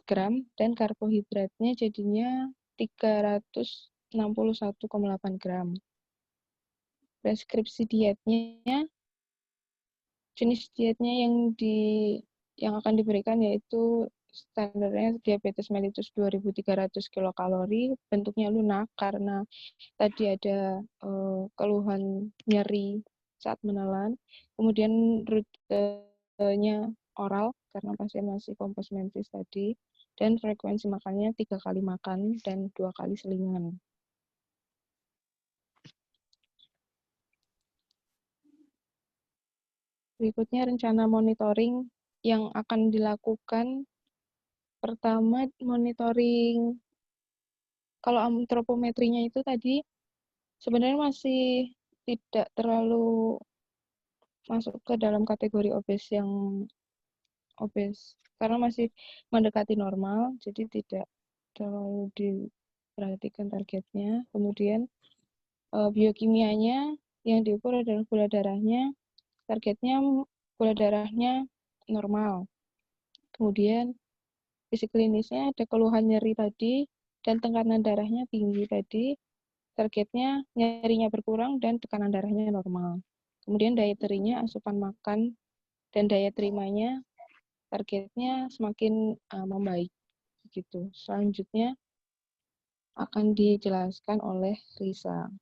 gram, dan karbohidratnya jadinya 361,8 gram. Preskripsi dietnya, jenis dietnya yang akan diberikan yaitu standarnya diabetes mellitus 2.300 kilokalori, bentuknya lunak karena tadi ada keluhan nyeri saat menelan. Kemudian rutenya oral karena pasien masih kompos mentis tadi, dan frekuensi makannya 3 kali makan dan 2 kali selingan. Berikutnya rencana monitoring yang akan dilakukan pertama monitoring. Kalau antropometrinya itu tadi sebenarnya masih tidak terlalu masuk ke dalam kategori obes karena masih mendekati normal, jadi tidak terlalu diperhatikan targetnya. Kemudian biokimianya yang diukur adalah gula darahnya, targetnya gula darahnya normal. Kemudian fisik klinisnya ada keluhan nyeri tadi dan tekanan darahnya tinggi tadi, targetnya nyerinya berkurang dan tekanan darahnya normal. Kemudian dieterinya, asupan makan dan daya terimanya, targetnya semakin membaik. Gitu. Selanjutnya akan dijelaskan oleh Risa.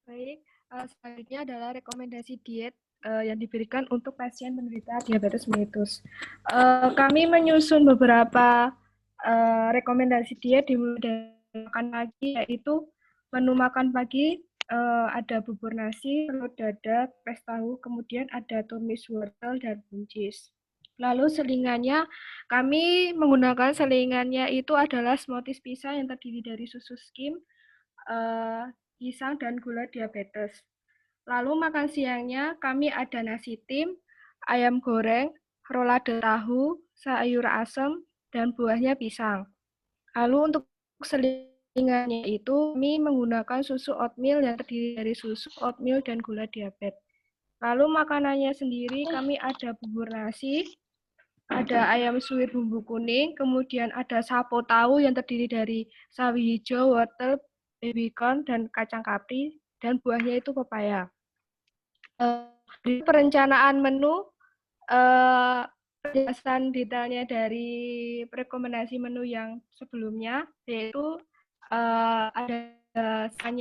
Baik, selanjutnya adalah rekomendasi diet yang diberikan untuk pasien penderita diabetes mellitus. Kami menyusun beberapa rekomendasi diet dimulai dari makan pagi, yaitu menu makan pagi ada bubur nasi, telur dadar, pres tahu, kemudian ada tumis wortel dan buncis. Lalu selingannya, kami menggunakan selingannya itu adalah smoothies pisang yang terdiri dari susu skim, pisang, dan gula diabetes. Lalu makan siangnya kami ada nasi tim, ayam goreng, rolade tahu, sayur asem, dan buahnya pisang. Lalu untuk selingannya itu kami menggunakan susu oatmeal yang terdiri dari susu, oatmeal, dan gula diabetes. Lalu makanannya sendiri kami ada bubur nasi, ada ayam suwir bumbu kuning, kemudian ada sapo tahu yang terdiri dari sawi hijau, wortel, baby corn, dan kacang kapri, dan buahnya itu pepaya. Di perencanaan menu, penjelasan detailnya dari rekomendasi menu yang sebelumnya, yaitu ada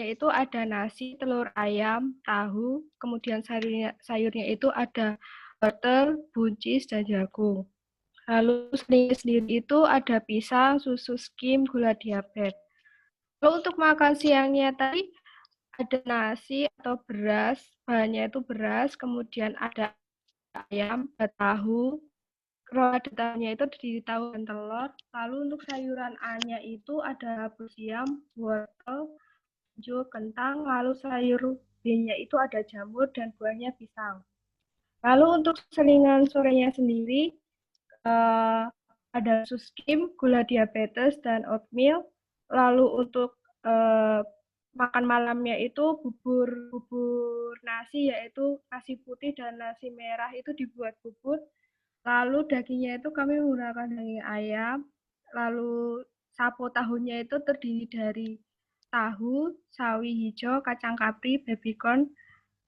itu ada nasi, telur ayam, tahu, kemudian sayurnya itu ada wortel, buncis, dan jagung. Lalu sendiri itu ada pisang, susu skim, gula diabetes. Lalu untuk makan siangnya tadi ada nasi atau beras, bahannya itu beras, kemudian ada ayam, ada tahu, rolade tahunya itu terdiri tahu dan telur. Lalu untuk sayuran A-nya itu ada rebus siam, wortel, hijau, kentang. Lalu sayur B-nya itu ada jamur dan buahnya pisang. Lalu untuk selingan sorenya sendiri ada susu skim, gula diabetes, dan oatmeal. Lalu untuk makan malamnya itu bubur nasi, yaitu nasi putih dan nasi merah itu dibuat bubur. Lalu dagingnya itu kami menggunakan daging ayam. Lalu sapo tahunya itu terdiri dari tahu, sawi hijau, kacang kapri, baby corn,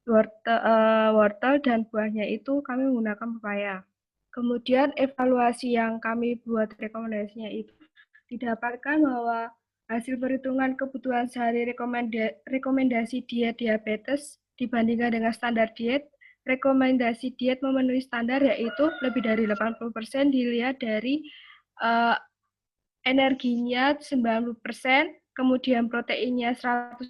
wortel, dan buahnya itu kami menggunakan pepaya. Kemudian evaluasi yang kami buat rekomendasinya itu didapatkan bahwa hasil perhitungan kebutuhan sehari rekomendasi diet diabetes dibandingkan dengan standar diet, rekomendasi diet memenuhi standar yaitu lebih dari 80% dilihat dari energinya 90%, kemudian proteinnya 102%,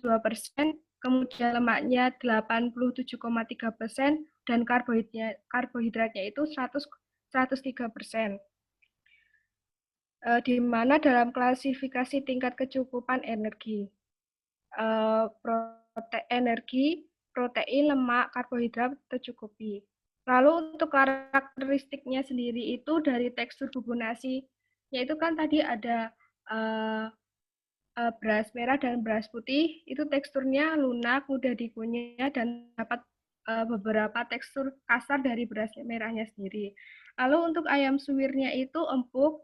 kemudian lemaknya 87,3%, dan karbohidratnya itu 103%. Di mana dalam klasifikasi tingkat kecukupan energi, protein, lemak, karbohidrat tercukupi. Lalu untuk karakteristiknya sendiri itu dari tekstur bubur nasi, yaitu kan tadi ada beras merah dan beras putih, itu teksturnya lunak, mudah dikunyah, dan dapat beberapa tekstur kasar dari beras merahnya sendiri. Lalu untuk ayam suwirnya itu empuk,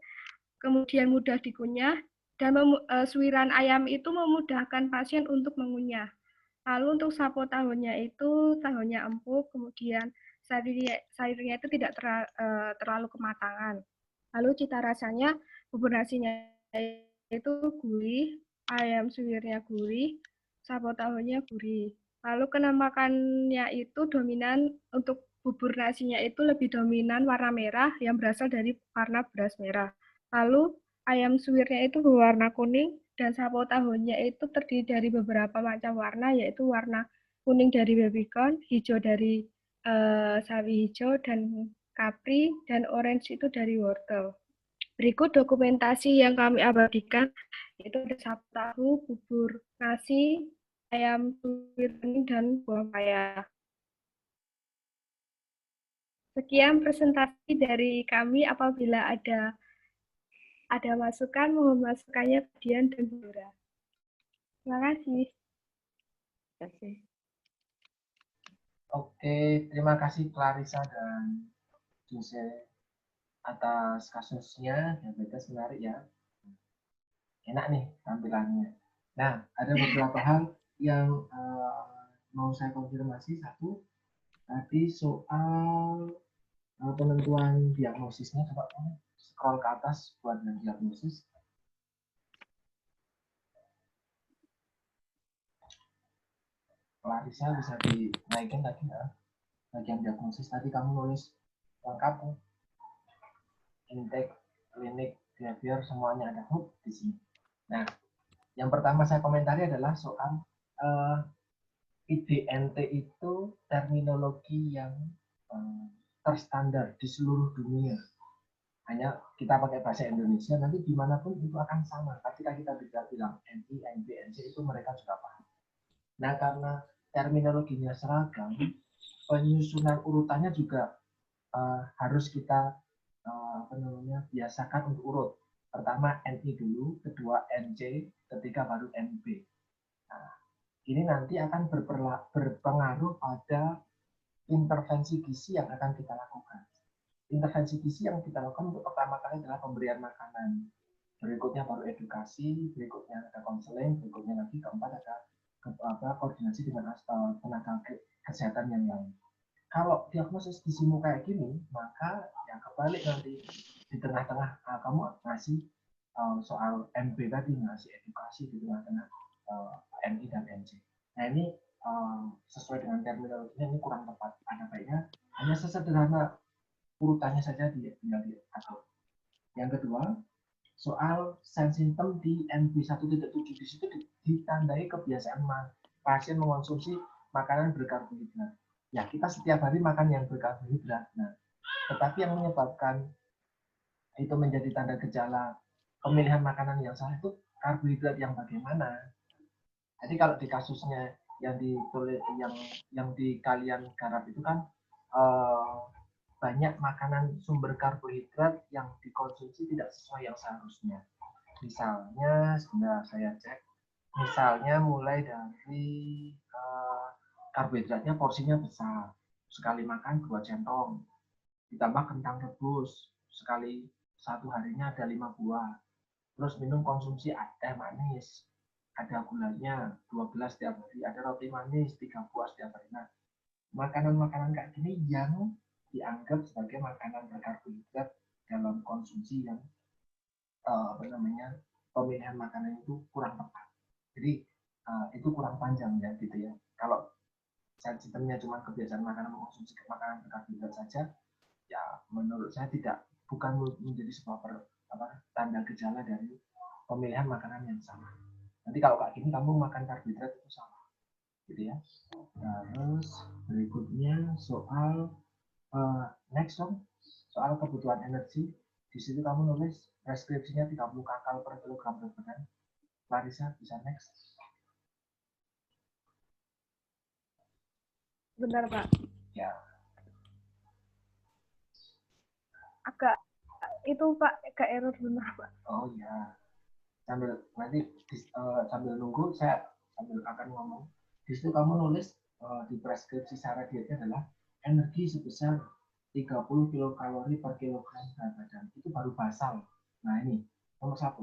kemudian mudah dikunyah, dan suwiran ayam itu memudahkan pasien untuk mengunyah. Lalu untuk sapo tahunya itu tahunya empuk, kemudian sayurnya itu tidak terlalu kematangan. Lalu cita rasanya bubur nasinya itu gurih, ayam suwirnya gurih, sapo tahunya gurih. Lalu kenamakannya itu dominan untuk bubur nasinya itu lebih dominan warna merah yang berasal dari warna beras merah. Lalu ayam suwirnya itu berwarna kuning dan sapo tahunya itu terdiri dari beberapa macam warna, yaitu warna kuning dari baby corn, hijau dari sawi hijau dan kapri, dan orange itu dari wortel. Berikut dokumentasi yang kami abadikan, yaitu ada sapi tahu, bubur nasi, ayam suwir bening, dan buah paya. Sekian presentasi dari kami. Apabila ada masukan, mohon masukannya Dian dan Dora. Terima kasih. Terima kasih. Oke, terima kasih Clarissa dan Jose atas kasusnya. Diabetes menarik ya. Enak nih tampilannya. Nah, ada beberapa hal yang mau saya konfirmasi. Satu, tadi soal penentuan diagnosisnya. Coba scroll ke atas buat yang diagnosis. Clarissa bisa dinaikin lagi ya. Bagian diagnosis tadi kamu nulis lengkap, intake, klinik, behavior, semuanya ada di sini. Nah, yang pertama saya komentari adalah soal IDNT itu terminologi yang terstandar di seluruh dunia. Hanya kita pakai bahasa Indonesia, nanti dimanapun itu akan sama. Ketika kita bisa bilang NI, NB, NC itu mereka juga paham. Nah, karena terminologinya seragam, penyusunan urutannya juga harus kita biasakan untuk urut. Pertama NI dulu, kedua NC, ketiga baru NB. Nah, ini nanti akan berpengaruh pada intervensi gizi yang akan kita lakukan. Intervensi gizi yang kita lakukan untuk pertama kali adalah pemberian makanan. Berikutnya baru edukasi, berikutnya ada konseling, berikutnya lagi keempat ada koordinasi dengan tenaga kesehatan yang lain. Kalau diagnosis gizimu kayak gini, maka ya kebalik nanti di tengah-tengah kamu ngasih soal MB tadi, ngasih edukasi di tengah-tengah NI dan NC. Nah ini sesuai dengan terminologinya ini kurang tepat. Ada baiknya hanya sesederhana urutannya saja tinggal diatur. Yang kedua, soal simptom di NB1.7 di situ ditandai kebiasaan pasien mengonsumsi makanan berkarbohidrat. Ya, kita setiap hari makan yang berkarbohidrat. Nah, tetapi yang menyebabkan itu menjadi tanda gejala pemilihan makanan yang salah itu karbohidrat yang bagaimana. Jadi kalau di kasusnya yang ditulis yang di kalian garap itu kan banyak makanan sumber karbohidrat yang dikonsumsi tidak sesuai yang seharusnya. Misalnya, sudah saya cek, misalnya mulai dari karbohidratnya porsinya besar, sekali makan 2 centong, ditambah kentang rebus, sekali satu harinya ada 5 buah, terus minum konsumsi teh manis, ada gulanya 12 setiap hari, ada roti manis 3 buah setiap hari. Nah, makanan-makanan kayak gini yang dianggap sebagai makanan berkarbohidrat dalam konsumsi yang pemilihan makanan itu kurang tepat. Jadi itu kurang panjang ya gitu ya. Kalau sistemnya cuma kebiasaan makanan mengkonsumsi makanan berkarbohidrat saja, ya menurut saya bukan menjadi sebuah tanda gejala dari pemilihan makanan yang salah. Nanti kalau kayak gini kamu makan karbohidrat itu salah, gitu ya. Terus berikutnya soal next dong, soal kebutuhan energi. Di situ kamu nulis preskripsinya 30 kakal per kilogram berat badan. Clarissa bisa next. Bentar, Pak. Ya. Agak agak error benar, Pak. Oh ya. Sambil nanti sambil nunggu saya sambil akan ngomong. Di situ kamu nulis di preskripsi syarat dietnya adalah energi sebesar 30 kilokalori per kilogram berat badan. Itu baru basal. Nah ini nomor 1.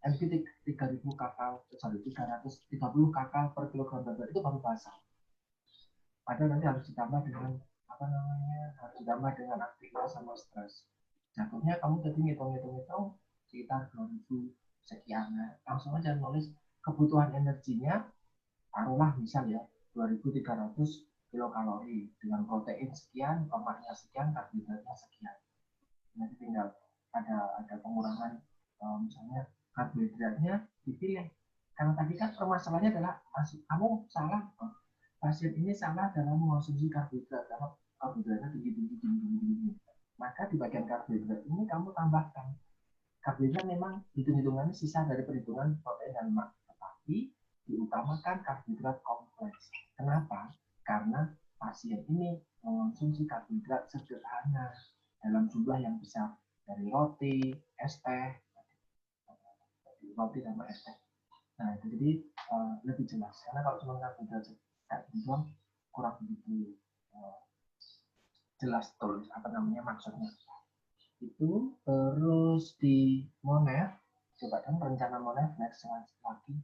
energi 330 kakal per kilogram berat badan itu baru basal. Padahal nanti harus ditambah dengan harus ditambah dengan aktivitas sama stres. Jatuhnya kamu tadi ngitung sekitar 2000 sekian. Nah, langsung aja nulis kebutuhan energinya, taruhlah misal ya 2300 kilokalori dengan protein sekian, lemaknya sekian, karbohidratnya sekian. Nanti tinggal ada pengurangan misalnya karbohidratnya dipilih. Karena tadi kan permasalahannya adalah kamu salah, pasien ini salah dalam mengonsumsi karbohidrat. Karena karbohidratnya tinggi. Maka di bagian karbohidrat ini kamu tambahkan. Karbohidrat memang hitung-hitungannya sisa dari perhitungan protein dan lemak, tetapi diutamakan karbohidrat kompleks. Kenapa? Karena pasien ini mengonsumsi karbohidrat sederhana dalam jumlah yang besar, dari roti, es teh, roti sama es teh. Nah, jadi lebih jelas. Karena kalau cuma karbohidrat kayak gitu kurang begitu jelas tulis apa namanya maksudnya. Itu terus di Monef, coba kan rencana Monef next lagi.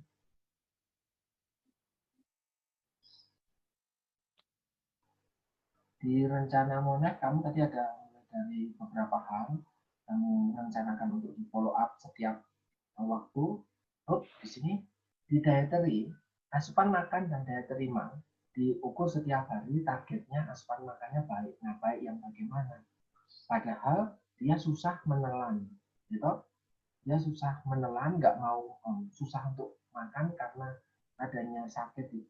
Di rencana Monef kamu tadi ada dari beberapa hal kamu rencanakan untuk di follow up setiap waktu. Oh, di sini di dietary asupan makan dan dietary diukur setiap hari, targetnya asupan makannya baik. Nah, baik yang bagaimana? Padahal dia susah menelan, gitu. Dia susah menelan, nggak mau susah untuk makan karena adanya sakit di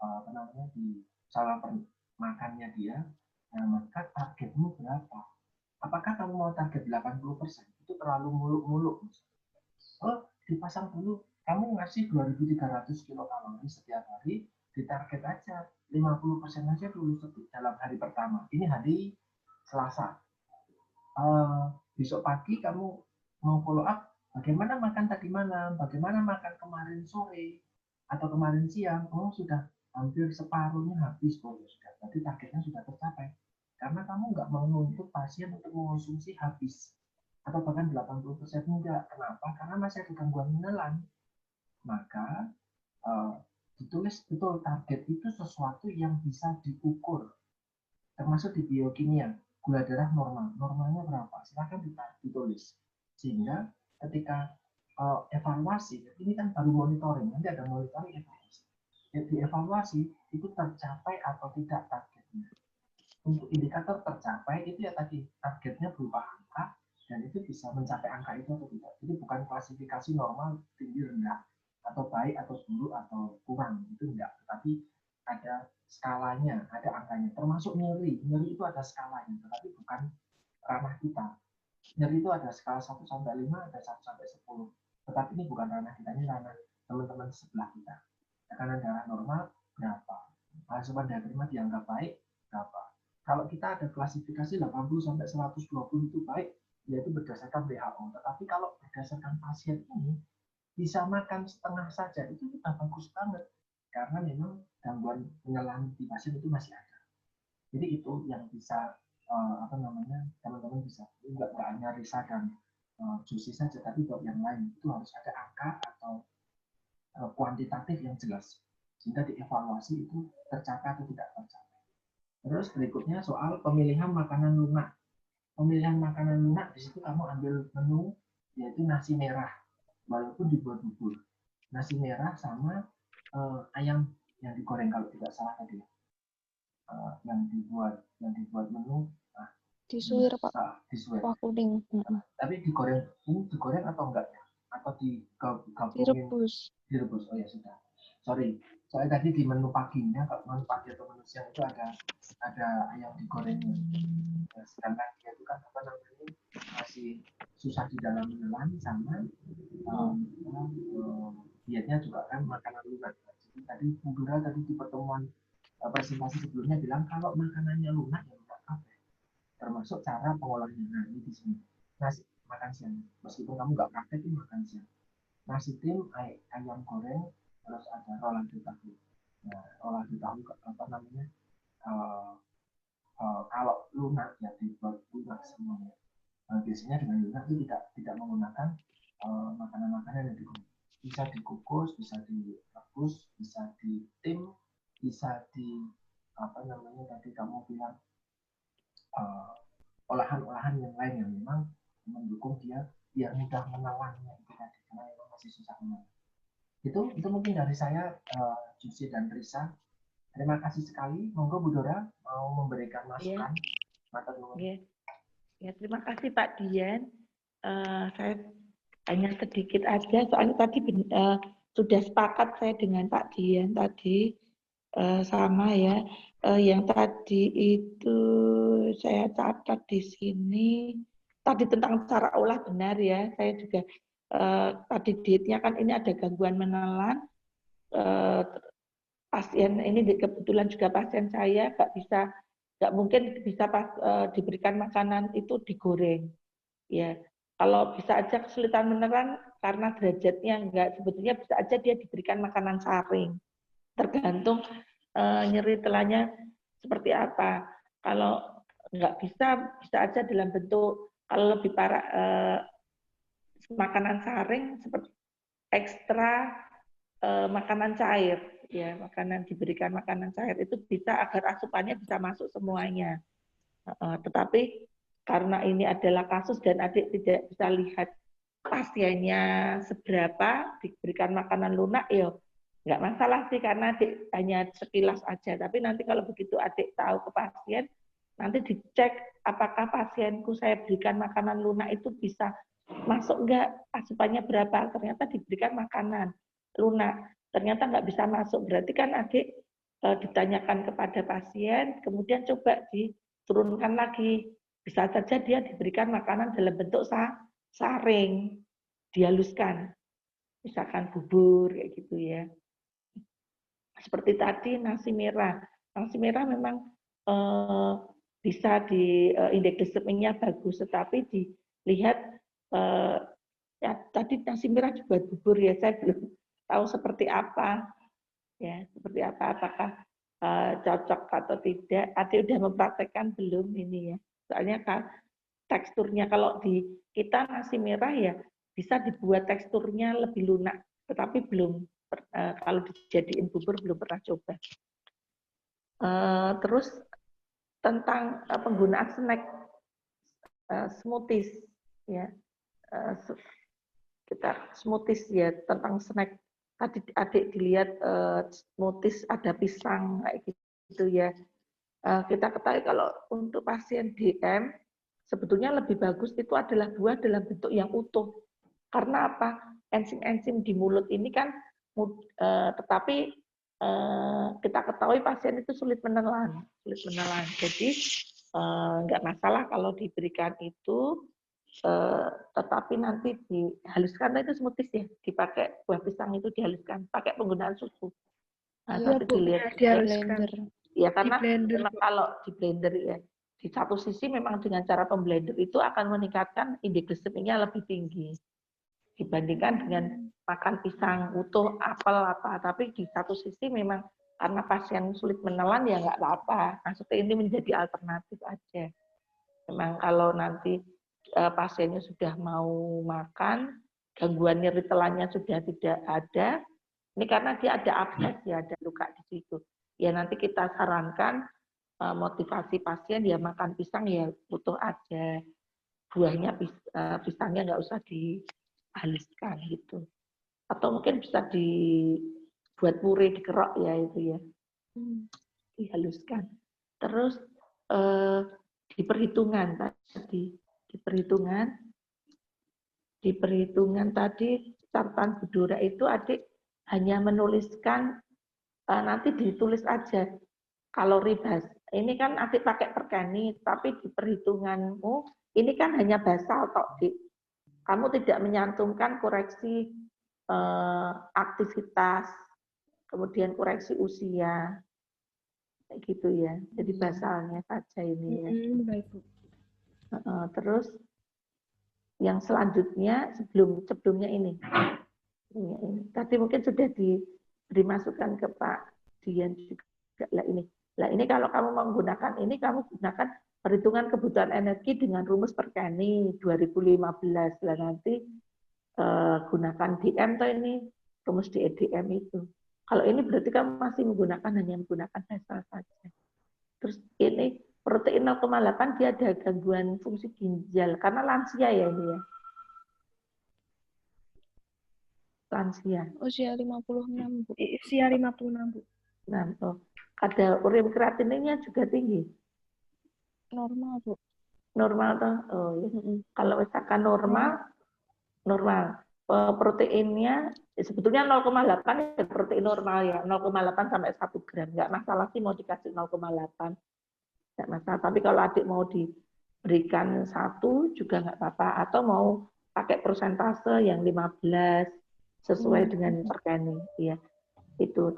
apa namanya di saluran makannya dia. Nah, maka targetmu berapa? Apakah kamu mau target 80%? Itu terlalu muluk-muluk. Oh, dipasang dulu. Kamu ngasih 2.300 kilokalori setiap hari, ditarget aja 50% aja dulu dalam hari pertama. Ini hari Selasa. Besok pagi kamu mau follow up, bagaimana makan tadi malam, bagaimana makan kemarin sore, atau kemarin siang. Oh, sudah hampir separuhnya habis. Oh, sudah. Berarti targetnya sudah tercapai. Karena kamu nggak mau menuntut pasien untuk mengonsumsi habis. Atau bahkan 80% enggak. Kenapa? Karena masih ada gangguan menelan. Maka ditulis betul target itu sesuatu yang bisa diukur. Termasuk di biokimia. Gula darah normal. Normalnya berapa? Silahkan ditulis. Sehingga ketika evaluasi, ini kan baru monitoring. Nanti ada monitoring evaluasi. Jadi evaluasi itu tercapai atau tidak targetnya. Untuk indikator tercapai itu ya tadi targetnya berupa angka dan itu bisa mencapai angka itu atau tidak. Jadi bukan klasifikasi normal tinggi rendah atau baik atau buruk atau kurang, itu enggak. Tetapi ada skalanya, ada angkanya. Termasuk nyeri. Nyeri itu ada skalanya, tetapi bukan ranah kita. Nyeri itu ada skala 1 sampai 5, ada 1 sampai 10. Tetapi ini bukan ranah kita, ini ranah teman-teman sebelah kita. Tekanan darah normal berapa? Asupan diaterima dianggap baik berapa? Kalau kita ada klasifikasi 80 sampai 120 itu baik, yaitu berdasarkan WHO. Tetapi kalau berdasarkan pasien ini, bisa makan setengah saja, itu sudah bagus banget. Karena memang gangguan penelan di pasien itu masih ada. Jadi itu yang bisa apa namanya teman-teman bisa nggak hanya Risa dan Josie saja, tapi buat yang lain itu harus ada angka atau kuantitatif yang jelas sehingga dievaluasi itu tercapai atau tidak tercapai. Terus berikutnya soal pemilihan makanan lunak. Pemilihan makanan lunak di situ kamu ambil menu yaitu nasi merah walaupun dibuat bubur. Nasi merah sama ayam yang digoreng kalau tidak salah tadi. Yang dibuat menu disuir Pak. Disuir. Kuah kuning. Tapi digoreng atau enggak ya? Atau digabungin? Direbus. Oh ya sudah. Sorry. Soalnya tadi di menu paginya, kalau menu pagi atau menu siang itu ada ayam digoreng. Ya, sedangkan dia itu kan apa namanya masih susah di dalam menelan sama dietnya juga kan makanan lunak. Jadi tadi Bu Dura tadi di pertemuan presentasi sebelumnya bilang kalau makanannya lunak ya enggak apa. Termasuk cara pengolahannya. Nah, ini di sini. Nasi makan siang. Meskipun kamu nggak praktek itu makan siang. Nasi tim ayam goreng terus ada rolado tahu. Nah, rolado tahu apa namanya? Kalau lunak ya dibuat lunak semuanya. Nah, biasanya dengan lunak itu tidak menggunakan makanan-makanan yang dikukus. Bisa dikukus, bisa direbus, bisa ditim, bisa di apa namanya tadi kamu bilang olahan-olahan yang lain yang memang mendukung dia biar mudah menelannya itu tadi karena memang masih susah menelan. Itu mungkin dari saya Josie dan Risa. Terima kasih sekali. Monggo Bu Dora mau memberikan masukan. Ya, terima kasih Pak Dian. Saya hanya sedikit aja soalnya tadi sudah sepakat saya dengan Pak Dian tadi Sama ya. Yang tadi itu saya catat di sini. Tadi tentang cara olah benar ya. Saya juga tadi dietnya kan ini ada gangguan menelan. Pasien ini kebetulan juga pasien saya nggak mungkin bisa diberikan makanan itu digoreng. Ya, kalau bisa aja kesulitan menelan karena derajatnya enggak, sebetulnya bisa aja dia diberikan makanan saring. Tergantung nyeri telahnya seperti apa. Kalau nggak bisa aja dalam bentuk, kalau lebih parah makanan saring seperti ekstra makanan cair, ya diberikan makanan cair itu bisa agar asupannya bisa masuk semuanya. Tetapi karena ini adalah kasus dan adik tidak bisa lihat pasiennya seberapa, diberikan makanan lunak, ya nggak masalah sih karena adik hanya sekilas aja. Tapi nanti kalau begitu adik tahu ke pasien, nanti dicek apakah pasienku saya berikan makanan lunak itu bisa masuk nggak, asupannya berapa. Ternyata diberikan makanan lunak, ternyata nggak bisa masuk. Berarti kan adik ditanyakan kepada pasien, kemudian coba diturunkan lagi. Bisa saja dia diberikan makanan dalam bentuk saring, dihaluskan. Misalkan bubur, kayak gitu ya. Seperti tadi nasi merah. Nasi merah memang bisa di indeks glikemiknya bagus, tetapi dilihat ya tadi nasi merah dibuat bubur ya, saya belum tahu seperti apa ya, seperti apa, apakah cocok atau tidak. Ade udah mempraktekkan belum ini ya, soalnya kan teksturnya kalau di kita nasi merah ya bisa dibuat teksturnya lebih lunak, tetapi belum kalau dijadiin bubur belum pernah coba. Terus tentang penggunaan snack smoothies ya, kita smoothies ya, tentang snack tadi adik dilihat smoothies ada pisang kayak gitu ya. Kita ketahui kalau untuk pasien DM sebetulnya lebih bagus itu adalah buah dalam bentuk yang utuh. Karena apa? Enzim-enzim di mulut ini kan tetapi kita ketahui pasien itu sulit menelan. Jadi nggak masalah kalau diberikan itu, tetapi nanti dihaluskan itu smoothies ya, dipakai buah pisang itu dihaluskan, pakai penggunaan susu. Nah, Iya, tapi Bu, dilihat dihaluskan. ya karena Di blender, memang kalau di blender ya, di satu sisi memang dengan cara pemblender itu akan meningkatkan indeks glikemiknya lebih tinggi dibandingkan dengan makan pisang utuh, apel apa. Tapi di satu sisi memang karena pasien sulit menelan ya nggak apa-apa. Maksudnya ini menjadi alternatif aja. Memang kalau nanti pasiennya sudah mau makan, gangguan nyeri telannya sudah tidak ada, ini karena dia ada abses ya, ada luka di situ. Ya nanti kita sarankan motivasi pasien ya makan pisang ya utuh aja, buahnya pisangnya nggak usah dihaluskan gitu. Atau mungkin bisa dibuat puree, dikerok ya itu ya, dihaluskan. Terus di perhitungan tadi catatan Budora itu adik hanya menuliskan nanti ditulis aja kalori basal. Ini kan adik pakai perkeni, tapi di perhitunganmu ini kan hanya basal tok, Dik. Kamu tidak menyantumkan koreksi aktivitas, kemudian koreksi usia, kayak gitu ya. Jadi basalnya saja ini ya. baik Bu. Terus yang selanjutnya sebelumnya ini. Tadi mungkin sudah diberi masukan ke Pak Dian juga lah ini. Lah ini kalau kamu menggunakan ini, kamu gunakan perhitungan kebutuhan energi dengan rumus Perkeni 2015. Lah nanti gunakan DM atau ini rumus di EDM itu. Kalau ini berarti kamu masih hanya menggunakan basal saja. Terus ini protein 0,8 dia ada gangguan fungsi ginjal karena lansia ya ini ya. Lansia. Usia 56, Bu. Usia 56 Bu. Nah, kadar urin kreatinnya juga tinggi. Normal, Bu. Normal toh? Oh, ya. Kalau misalkan normal. proteinnya sebetulnya 0,8 ya protein normal ya, 0,8 sampai 1 gram. Nggak masalah sih mau dikasih 0,8. Nggak masalah. Tapi kalau adik mau diberikan 1 juga nggak apa-apa. Atau mau pakai persentase yang 15 sesuai dengan perkening. Ya, itu.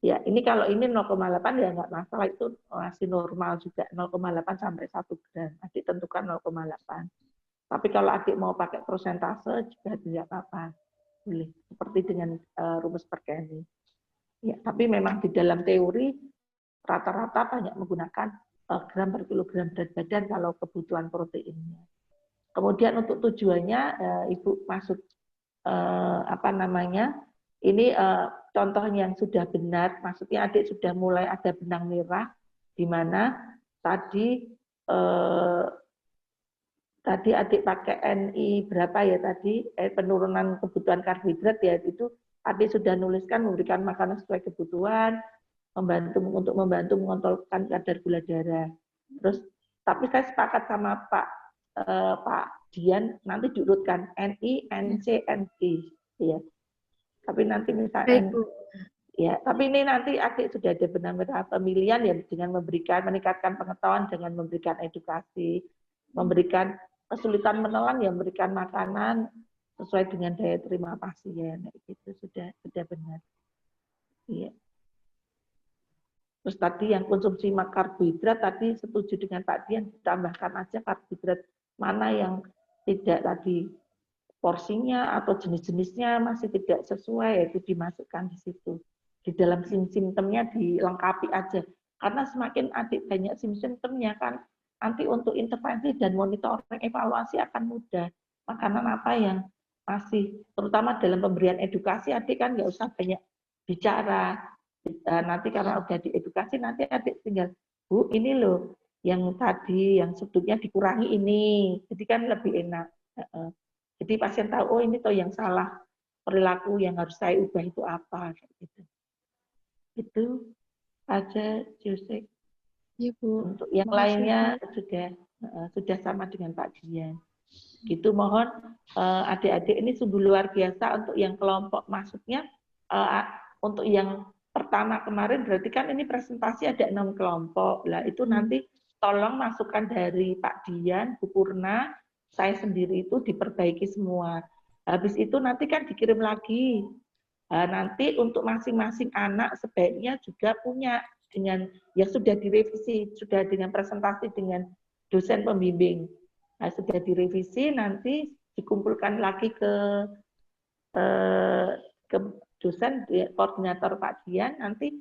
Ya, ini kalau ini 0,8 ya nggak masalah, itu masih normal juga 0,8 sampai 1 gram. Adik tentukan 0,8. Tapi kalau adik mau pakai persentase juga tidak apa-apa. Boleh. Seperti dengan rumus perkening. Ya, tapi memang di dalam teori rata-rata banyak menggunakan gram per kilogram berat badan kalau kebutuhan proteinnya. Kemudian untuk tujuannya, Ibu maksud apa namanya? Ini contoh yang sudah benar, maksudnya adik sudah mulai ada benang merah, di mana tadi adik pakai NI berapa ya tadi, penurunan kebutuhan karbohidrat ya, itu adik sudah nuliskan memberikan makanan sesuai kebutuhan, untuk membantu mengontrolkan kadar gula darah. Terus, tapi saya sepakat sama Pak Dian, nanti diurutkan NI, NC, NI, ya. Tapi nanti misalnya, ya, tapi ini nanti adik sudah ada benar-benar pemilihan ya dengan meningkatkan pengetahuan dengan memberikan edukasi, memberikan kesulitan menelan ya memberikan makanan sesuai dengan daya terima pasien, itu sudah benar. Iya. Terus tadi yang konsumsi karbohidrat tadi setuju dengan Pak Dian, ditambahkan aja karbohidrat mana yang tidak tadi porsinya atau jenis-jenisnya masih tidak sesuai, itu dimasukkan di situ. Di dalam simptomnya dilengkapi aja. Karena semakin adik banyak simptomnya kan, nanti untuk intervensi dan monitoring evaluasi akan mudah. Makanan apa yang masih, terutama dalam pemberian edukasi, adik kan nggak usah banyak bicara. Nanti karena udah diedukasi, nanti adik tinggal, Bu, ini loh, yang tadi, yang sebetulnya dikurangi ini. Jadi kan lebih enak. Jadi pasien tahu, oh ini toh yang salah perilaku yang harus saya ubah itu apa, gitu. Itu aja, Jose. Iya, Bu. Untuk yang lainnya sudah sama dengan Pak Dian. Gitu, mohon adik-adik ini sungguh luar biasa untuk yang kelompok, maksudnya untuk yang pertama kemarin berarti kan ini presentasi ada 6 kelompok. Lah itu nanti tolong masukan dari Pak Dian, Bu Purna, saya sendiri itu diperbaiki semua. Habis itu nanti kan dikirim lagi. Nanti untuk masing-masing anak sebaiknya juga punya dengan yang sudah direvisi, sudah dengan presentasi dengan dosen pembimbing. Sudah direvisi, nanti dikumpulkan lagi ke dosen koordinator Pak Dian, nanti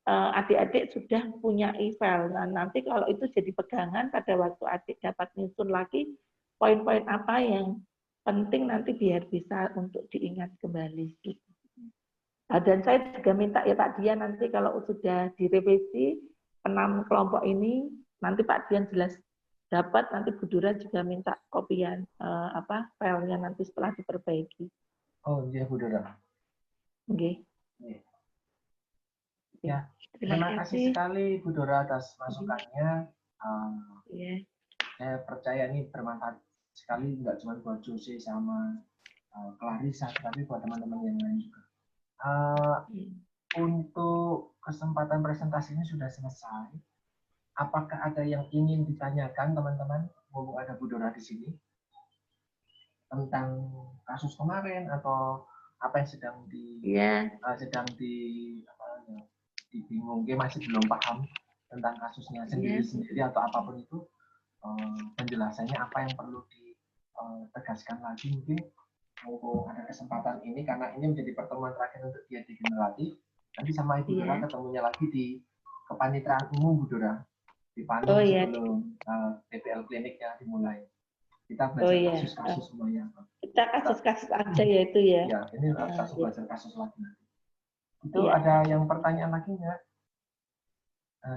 adik-adik sudah punya eval. Nah, nanti kalau itu jadi pegangan pada waktu adik dapat nyusun lagi poin-poin apa yang penting nanti biar bisa untuk diingat kembali. Dan saya juga minta ya Pak Dian, nanti kalau sudah direvisi 6 kelompok ini, nanti Pak Dian jelas dapat, nanti Bu Dura juga minta kopian filenya nanti setelah diperbaiki. Oh iya Bu Dura. Oke. Ya, terima kasih sekali Bu Dora atas masukannya. Saya percaya ini bermanfaat sekali, nggak cuma buat Jose sama Clarissa, tapi buat teman-teman yang lain juga. Untuk kesempatan presentasinya sudah selesai. Apakah ada yang ingin ditanyakan teman-teman, mumpung ada Bu Dora di sini, tentang kasus kemarin atau apa yang sedang dibingungkan, masih belum paham tentang kasusnya sendiri-sendiri atau apapun itu, penjelasannya apa yang perlu ditegaskan lagi, mungkin mumpung ada kesempatan ini, karena ini menjadi pertemuan terakhir untuk dia di generatif. Nanti sama Ibu Dora ketemunya lagi di kepanitiaan umum Bu Dora, di Panu sebelum TPL kliniknya dimulai. Kita belajar kasus-kasus semuanya. Kita kasus-kasus aja ya itu ya. Ya, ini kasus belajar kasus lagi nanti. Itu ada yang pertanyaan lagi nggak?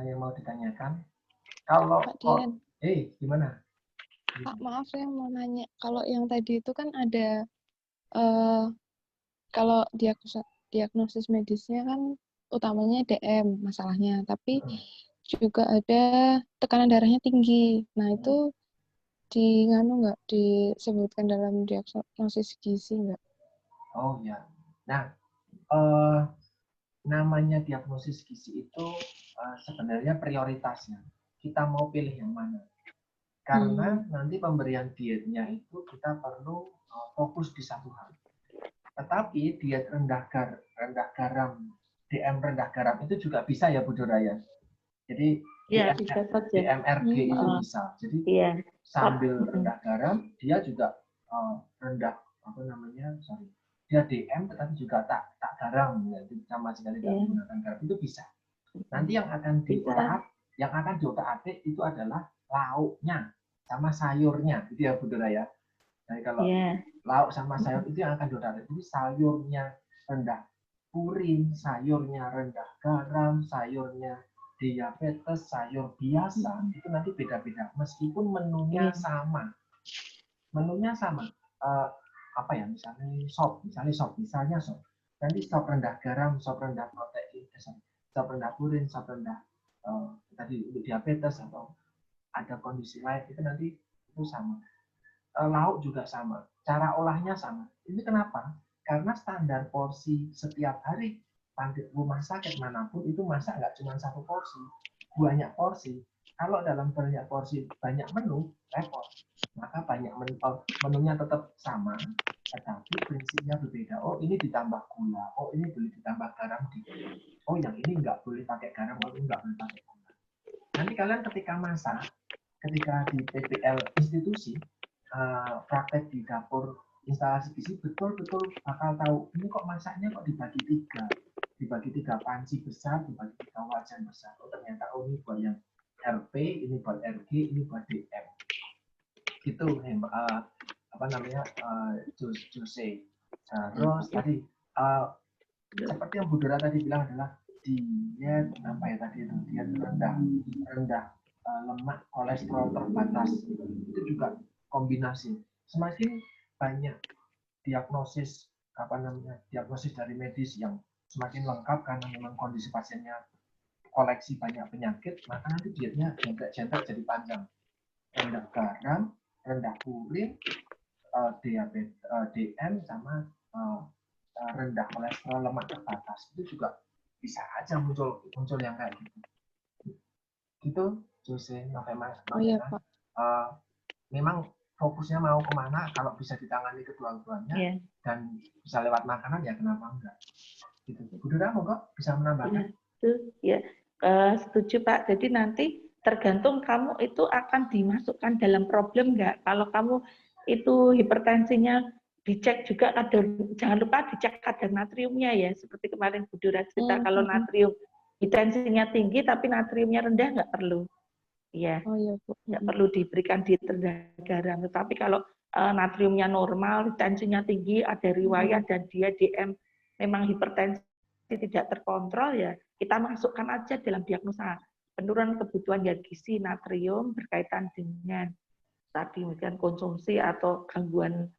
Yang mau ditanyakan? Kalau gimana? Pak, maaf saya mau nanya. Kalau yang tadi itu kan ada kalau diagnosis medisnya kan utamanya DM masalahnya, tapi juga ada tekanan darahnya tinggi. Nah, itu nggak disebutkan dalam diagnosis gizi nggak? Oh ya. Nah, namanya diagnosis gizi itu sebenarnya prioritasnya. Kita mau pilih yang mana? Karena nanti pemberian dietnya itu kita perlu fokus di satu hal. Tetapi diet rendah garam, DM rendah garam itu juga bisa ya Bu Doraya. Jadi Ya, bisa saja. DMRG itu bisa. Jadi sambil rendah garam, dia juga rendah dia DM tetapi juga tak garam, ya, sama sekali tidak menggunakan garam, itu bisa. Nanti yang akan diotak-atik itu adalah lauknya sama sayurnya, gitu ya Bu Doraya. Jadi kalau lauk sama sayur itu yang akan diotak-atik. Jadi sayurnya rendah purin, sayurnya rendah garam, sayurnya diabetes, sayur biasa, itu nanti beda-beda. Meskipun menunya sama. Menunya sama. Misalnya sop. Nanti sop rendah garam, sop rendah protein, sop rendah purin, sop rendah tadi untuk diabetes atau ada kondisi lain, itu nanti itu sama. Lauk juga sama. Cara olahnya sama. Ini kenapa? Karena standar porsi setiap hari rumah sakit manapun itu masak nggak cuma satu porsi, banyak porsi. Kalau dalam banyak porsi banyak menu repot, maka banyak menunya tetap sama, tetapi prinsipnya berbeda. Oh ini ditambah gula, oh ini boleh ditambah garam dikit, oh yang ini nggak boleh pakai garam, oh ini nggak boleh pakai gula. Nanti kalian ketika masak, ketika di PPL institusi praktek di dapur instalasi gizi betul-betul bakal tahu ini kok masaknya kok dibagi tiga panci besar, dibagi 3 wajan besar. Oh ternyata ini buat yang RP, ini buat RG, ini buat DM. Gitu Jose. Terus tadi seperti yang Bu Dora tadi bilang adalah diet diet rendah lemak, kolesterol terbatas, itu juga kombinasi. Semakin banyak diagnosis dari medis yang semakin lengkap karena memang kondisi pasiennya koleksi banyak penyakit, maka nanti dietnya jentek-jentek jadi panjang. Rendah garam, rendah purin, diabetes, DM sama rendah kolesterol lemak terbatas, itu juga bisa aja muncul yang kayak gitu. Gitu, Jose, Novema. Iya, Pak. Memang fokusnya mau kemana, kalau bisa ditangani kedua-duanya dan bisa lewat makanan ya kenapa enggak. Gitu. Bu Dora, kok bisa menambahkan? Ya, setuju Pak. Jadi nanti tergantung kamu itu akan dimasukkan dalam problem enggak. Kalau kamu itu hipertensinya dicek juga jangan lupa dicek kadar natriumnya ya. Seperti kemarin Bu Dora cerita kalau natrium hipertensinya tinggi tapi natriumnya rendah nggak perlu. Iya, nggak perlu diberikan diet rendah garam. Tetapi kalau natriumnya normal, tensinya tinggi, ada riwayat dan dia DM memang hipertensi tidak terkontrol, ya kita masukkan aja dalam diagnosa penurunan kebutuhan zat gizi natrium berkaitan dengan tadi mungkin konsumsi atau gangguan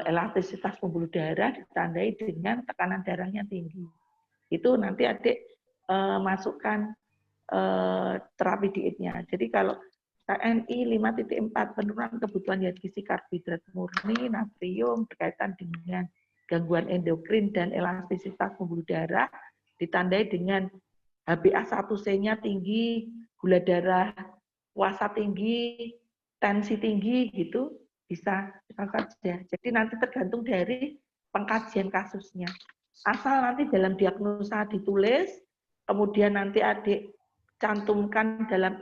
elastisitas pembuluh darah ditandai dengan tekanan darahnya tinggi. Itu nanti adik masukkan terapi dietnya. Jadi kalau KNI 5.4 penurunan kebutuhan zat gizi karbohidrat murni, natrium berkaitan dengan gangguan endokrin dan elastisitas pembuluh darah ditandai dengan HbA1c-nya tinggi, gula darah puasa tinggi, tensi tinggi gitu bisa saja. Jadi nanti tergantung dari pengkajian kasusnya. Asal nanti dalam diagnosa ditulis, kemudian nanti adik cantumkan dalam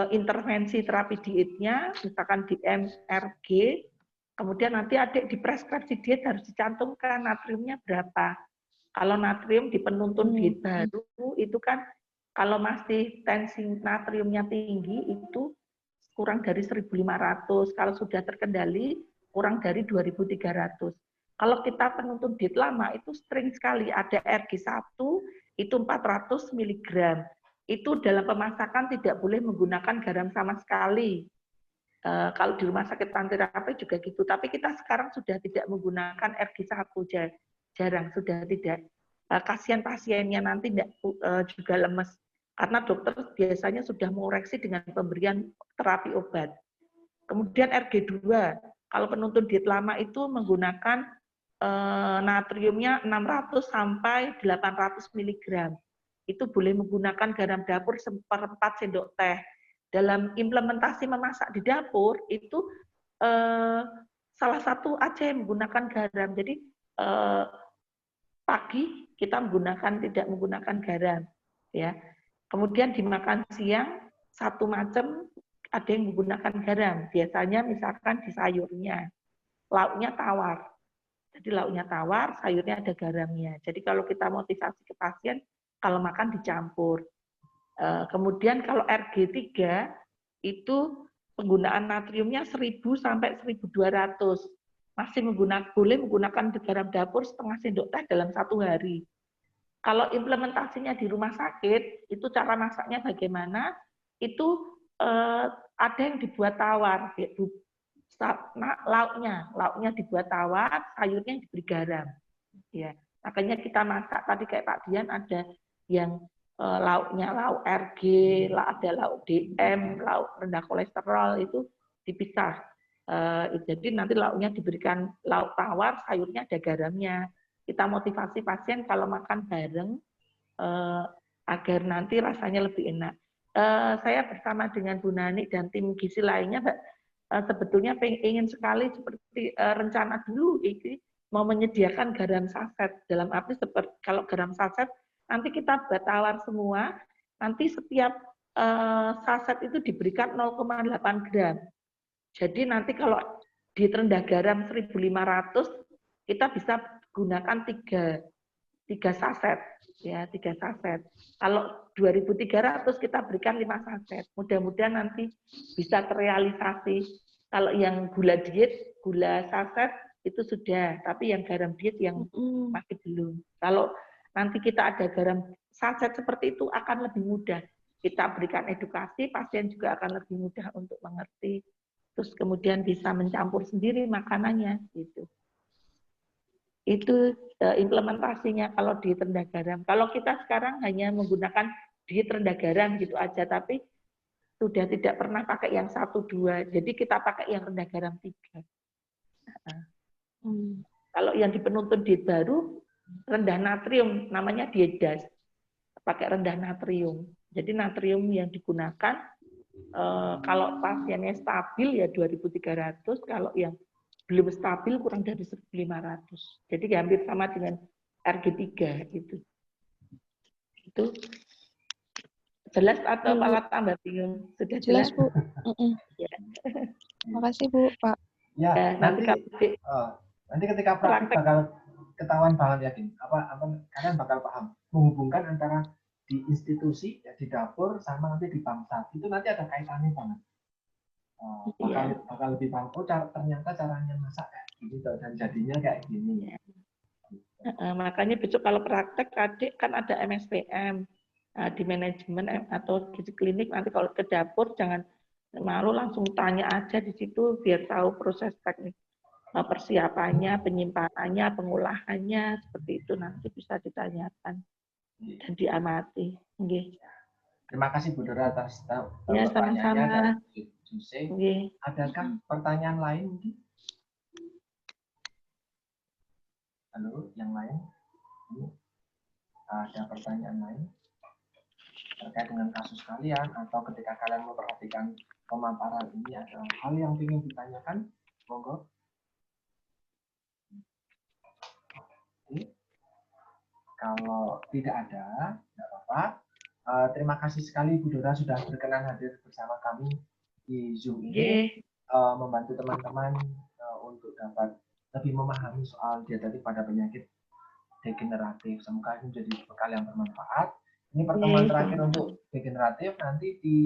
intervensi terapi dietnya, misalkan di MRG, kemudian nanti adik di preskripsi diet harus dicantumkan natriumnya berapa. Kalau natrium di penuntun diet baru, itu kan kalau masih tensi natriumnya tinggi, itu kurang dari 1.500. Kalau sudah terkendali, kurang dari 2.300. Kalau kita penuntun diet lama, itu sering sekali. Ada RG1, itu 400 mg. Itu dalam pemasakan tidak boleh menggunakan garam sama sekali. Kalau di rumah sakit Panterapi juga gitu. Tapi kita sekarang sudah tidak menggunakan RG1, jarang, sudah tidak. Kasihan pasiennya nanti juga lemes. Karena dokter biasanya sudah mengoreksi dengan pemberian terapi obat. Kemudian RG2, kalau penuntun diet lama itu menggunakan natriumnya 600 sampai 800 mg. Itu boleh menggunakan garam dapur 1/4 sendok teh. Dalam implementasi memasak di dapur itu salah satu aja yang menggunakan garam. Jadi pagi kita tidak menggunakan garam, ya. Kemudian dimakan siang satu macam ada yang menggunakan garam. Biasanya misalkan di sayurnya, lauknya tawar. Jadi lauknya tawar, sayurnya ada garamnya. Jadi kalau kita motivasi ke pasien, kalau makan dicampur. Kemudian kalau RG3 itu penggunaan natriumnya 1000 sampai 1200. Masih boleh menggunakan garam dapur setengah sendok teh dalam 1 hari. Kalau implementasinya di rumah sakit, itu cara masaknya bagaimana? Itu ada yang dibuat tawar, lauknya dibuat tawar, sayurnya diberi garam. Ya, makanya kita masak tadi kayak Pak Dian ada yang lauknya lauk RG, ada lauk DM, lauk rendah kolesterol itu dipisah. Jadi nanti lauknya diberikan lauk tawar, sayurnya ada garamnya. Kita motivasi pasien kalau makan bareng agar nanti rasanya lebih enak. Saya bersama dengan Bu Nani dan tim gizi lainnya, Mbak, sebetulnya ingin sekali seperti rencana dulu ini mau menyediakan garam saset. Dalam arti seperti kalau garam saset nanti kita buat tawar semua, nanti setiap saset itu diberikan 0,8 gram. Jadi nanti kalau di rendah garam 1.500 kita bisa gunakan 3 saset, ya 3 saset. Kalau 2.300 kita berikan 5 saset. Mudah-mudahan nanti bisa terrealisasi. Kalau yang gula diet, gula saset itu sudah, tapi yang garam diet yang masih belum. Kalau nanti kita ada garam saset seperti itu akan lebih mudah. Kita berikan edukasi, pasien juga akan lebih mudah untuk mengerti. Terus kemudian bisa mencampur sendiri makanannya gitu. Itu implementasinya kalau diet rendah garam. Kalau kita sekarang hanya menggunakan diet rendah garam gitu aja, tapi sudah tidak pernah pakai yang 1-2. Jadi kita pakai yang rendah garam 3. Kalau yang di penuntun diet baru rendah natrium, namanya diet DAS, pakai rendah natrium. Jadi natrium yang digunakan kalau pasiennya stabil ya 2.300, kalau yang belum stabil kurang dari 1.500. Jadi hampir sama dengan RG3 gitu. Itu jelas atau malah tambah bingung? Sudah jelas, Bu. Ya. Makasih Bu, Pak. Ya, nanti ketika praktik bakal ketahuan banget yakin. Kalian bakal paham menghubungkan antara di institusi, ya, di dapur sama nanti di bangsat. Itu nanti ada kaitannya banget. Bakal lebih paham. Oh, ternyata caranya masak kayak gini dan jadinya kayak gini. Makanya besok kalau praktek adik kan ada MSPM di manajemen atau di klinik, nanti kalau ke dapur jangan malu, langsung tanya aja di situ biar tahu proses teknik persiapannya, penyimpanannya, pengolahannya, seperti itu nanti bisa ditanyakan dan diamati. Okay. Terima kasih Bu Dora atas Ya, pertanyaannya. sama-sama. Adakah pertanyaan lain mungkin? Halo, yang lain? Ada pertanyaan lain terkait dengan kasus kalian atau ketika kalian memperhatikan pemaparan ini, ada hal yang ingin ditanyakan? Monggo. Oke. Kalau tidak ada, tidak apa-apa. Terima kasih sekali Bu Dora sudah berkenan hadir bersama kami di Zoom ini, membantu teman-teman untuk dapat lebih memahami soal dietetik pada penyakit degeneratif. Semoga ini menjadi bekal yang bermanfaat. Ini pertemuan terakhir untuk degeneratif. Nanti di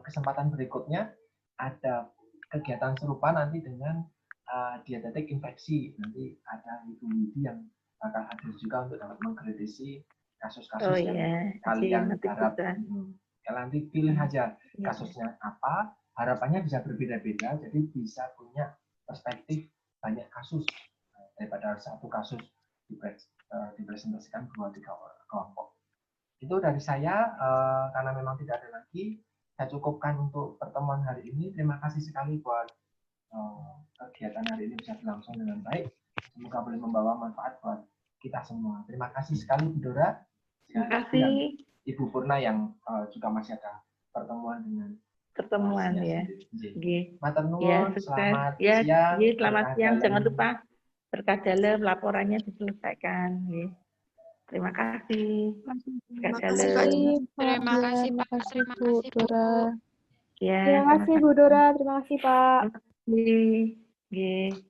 kesempatan berikutnya ada kegiatan serupa nanti dengan dietetik infeksi. Nanti ada Ibu Widi yang bakal hadir juga untuk dapat mengkritisi kasus-kasus yang kalian garap. Nanti pilih aja kasusnya apa, harapannya bisa berbeda-beda, jadi bisa punya perspektif banyak kasus daripada satu kasus dipresentasikan 2-3 kelompok. Itu dari saya, karena memang tidak ada lagi. saya cukupkan untuk pertemuan hari ini. Terima kasih sekali buat kegiatan hari ini bisa berlangsung dengan baik. Semoga boleh membawa manfaat buat kita semua. Terima kasih sekali Bu Dora. Terima kasih. Ibu Purna yang juga masih ada pertemuan dengan ya. Matur nuwun, Ya, selamat ya, siang. Selamat siang. Jangan lupa berkah dalam laporannya diselesaikan. Terima kasih. Terima kasih Pak Bu Dora. Ya, Terima kasih Bu Dora, terima kasih Pak. Terima kasih.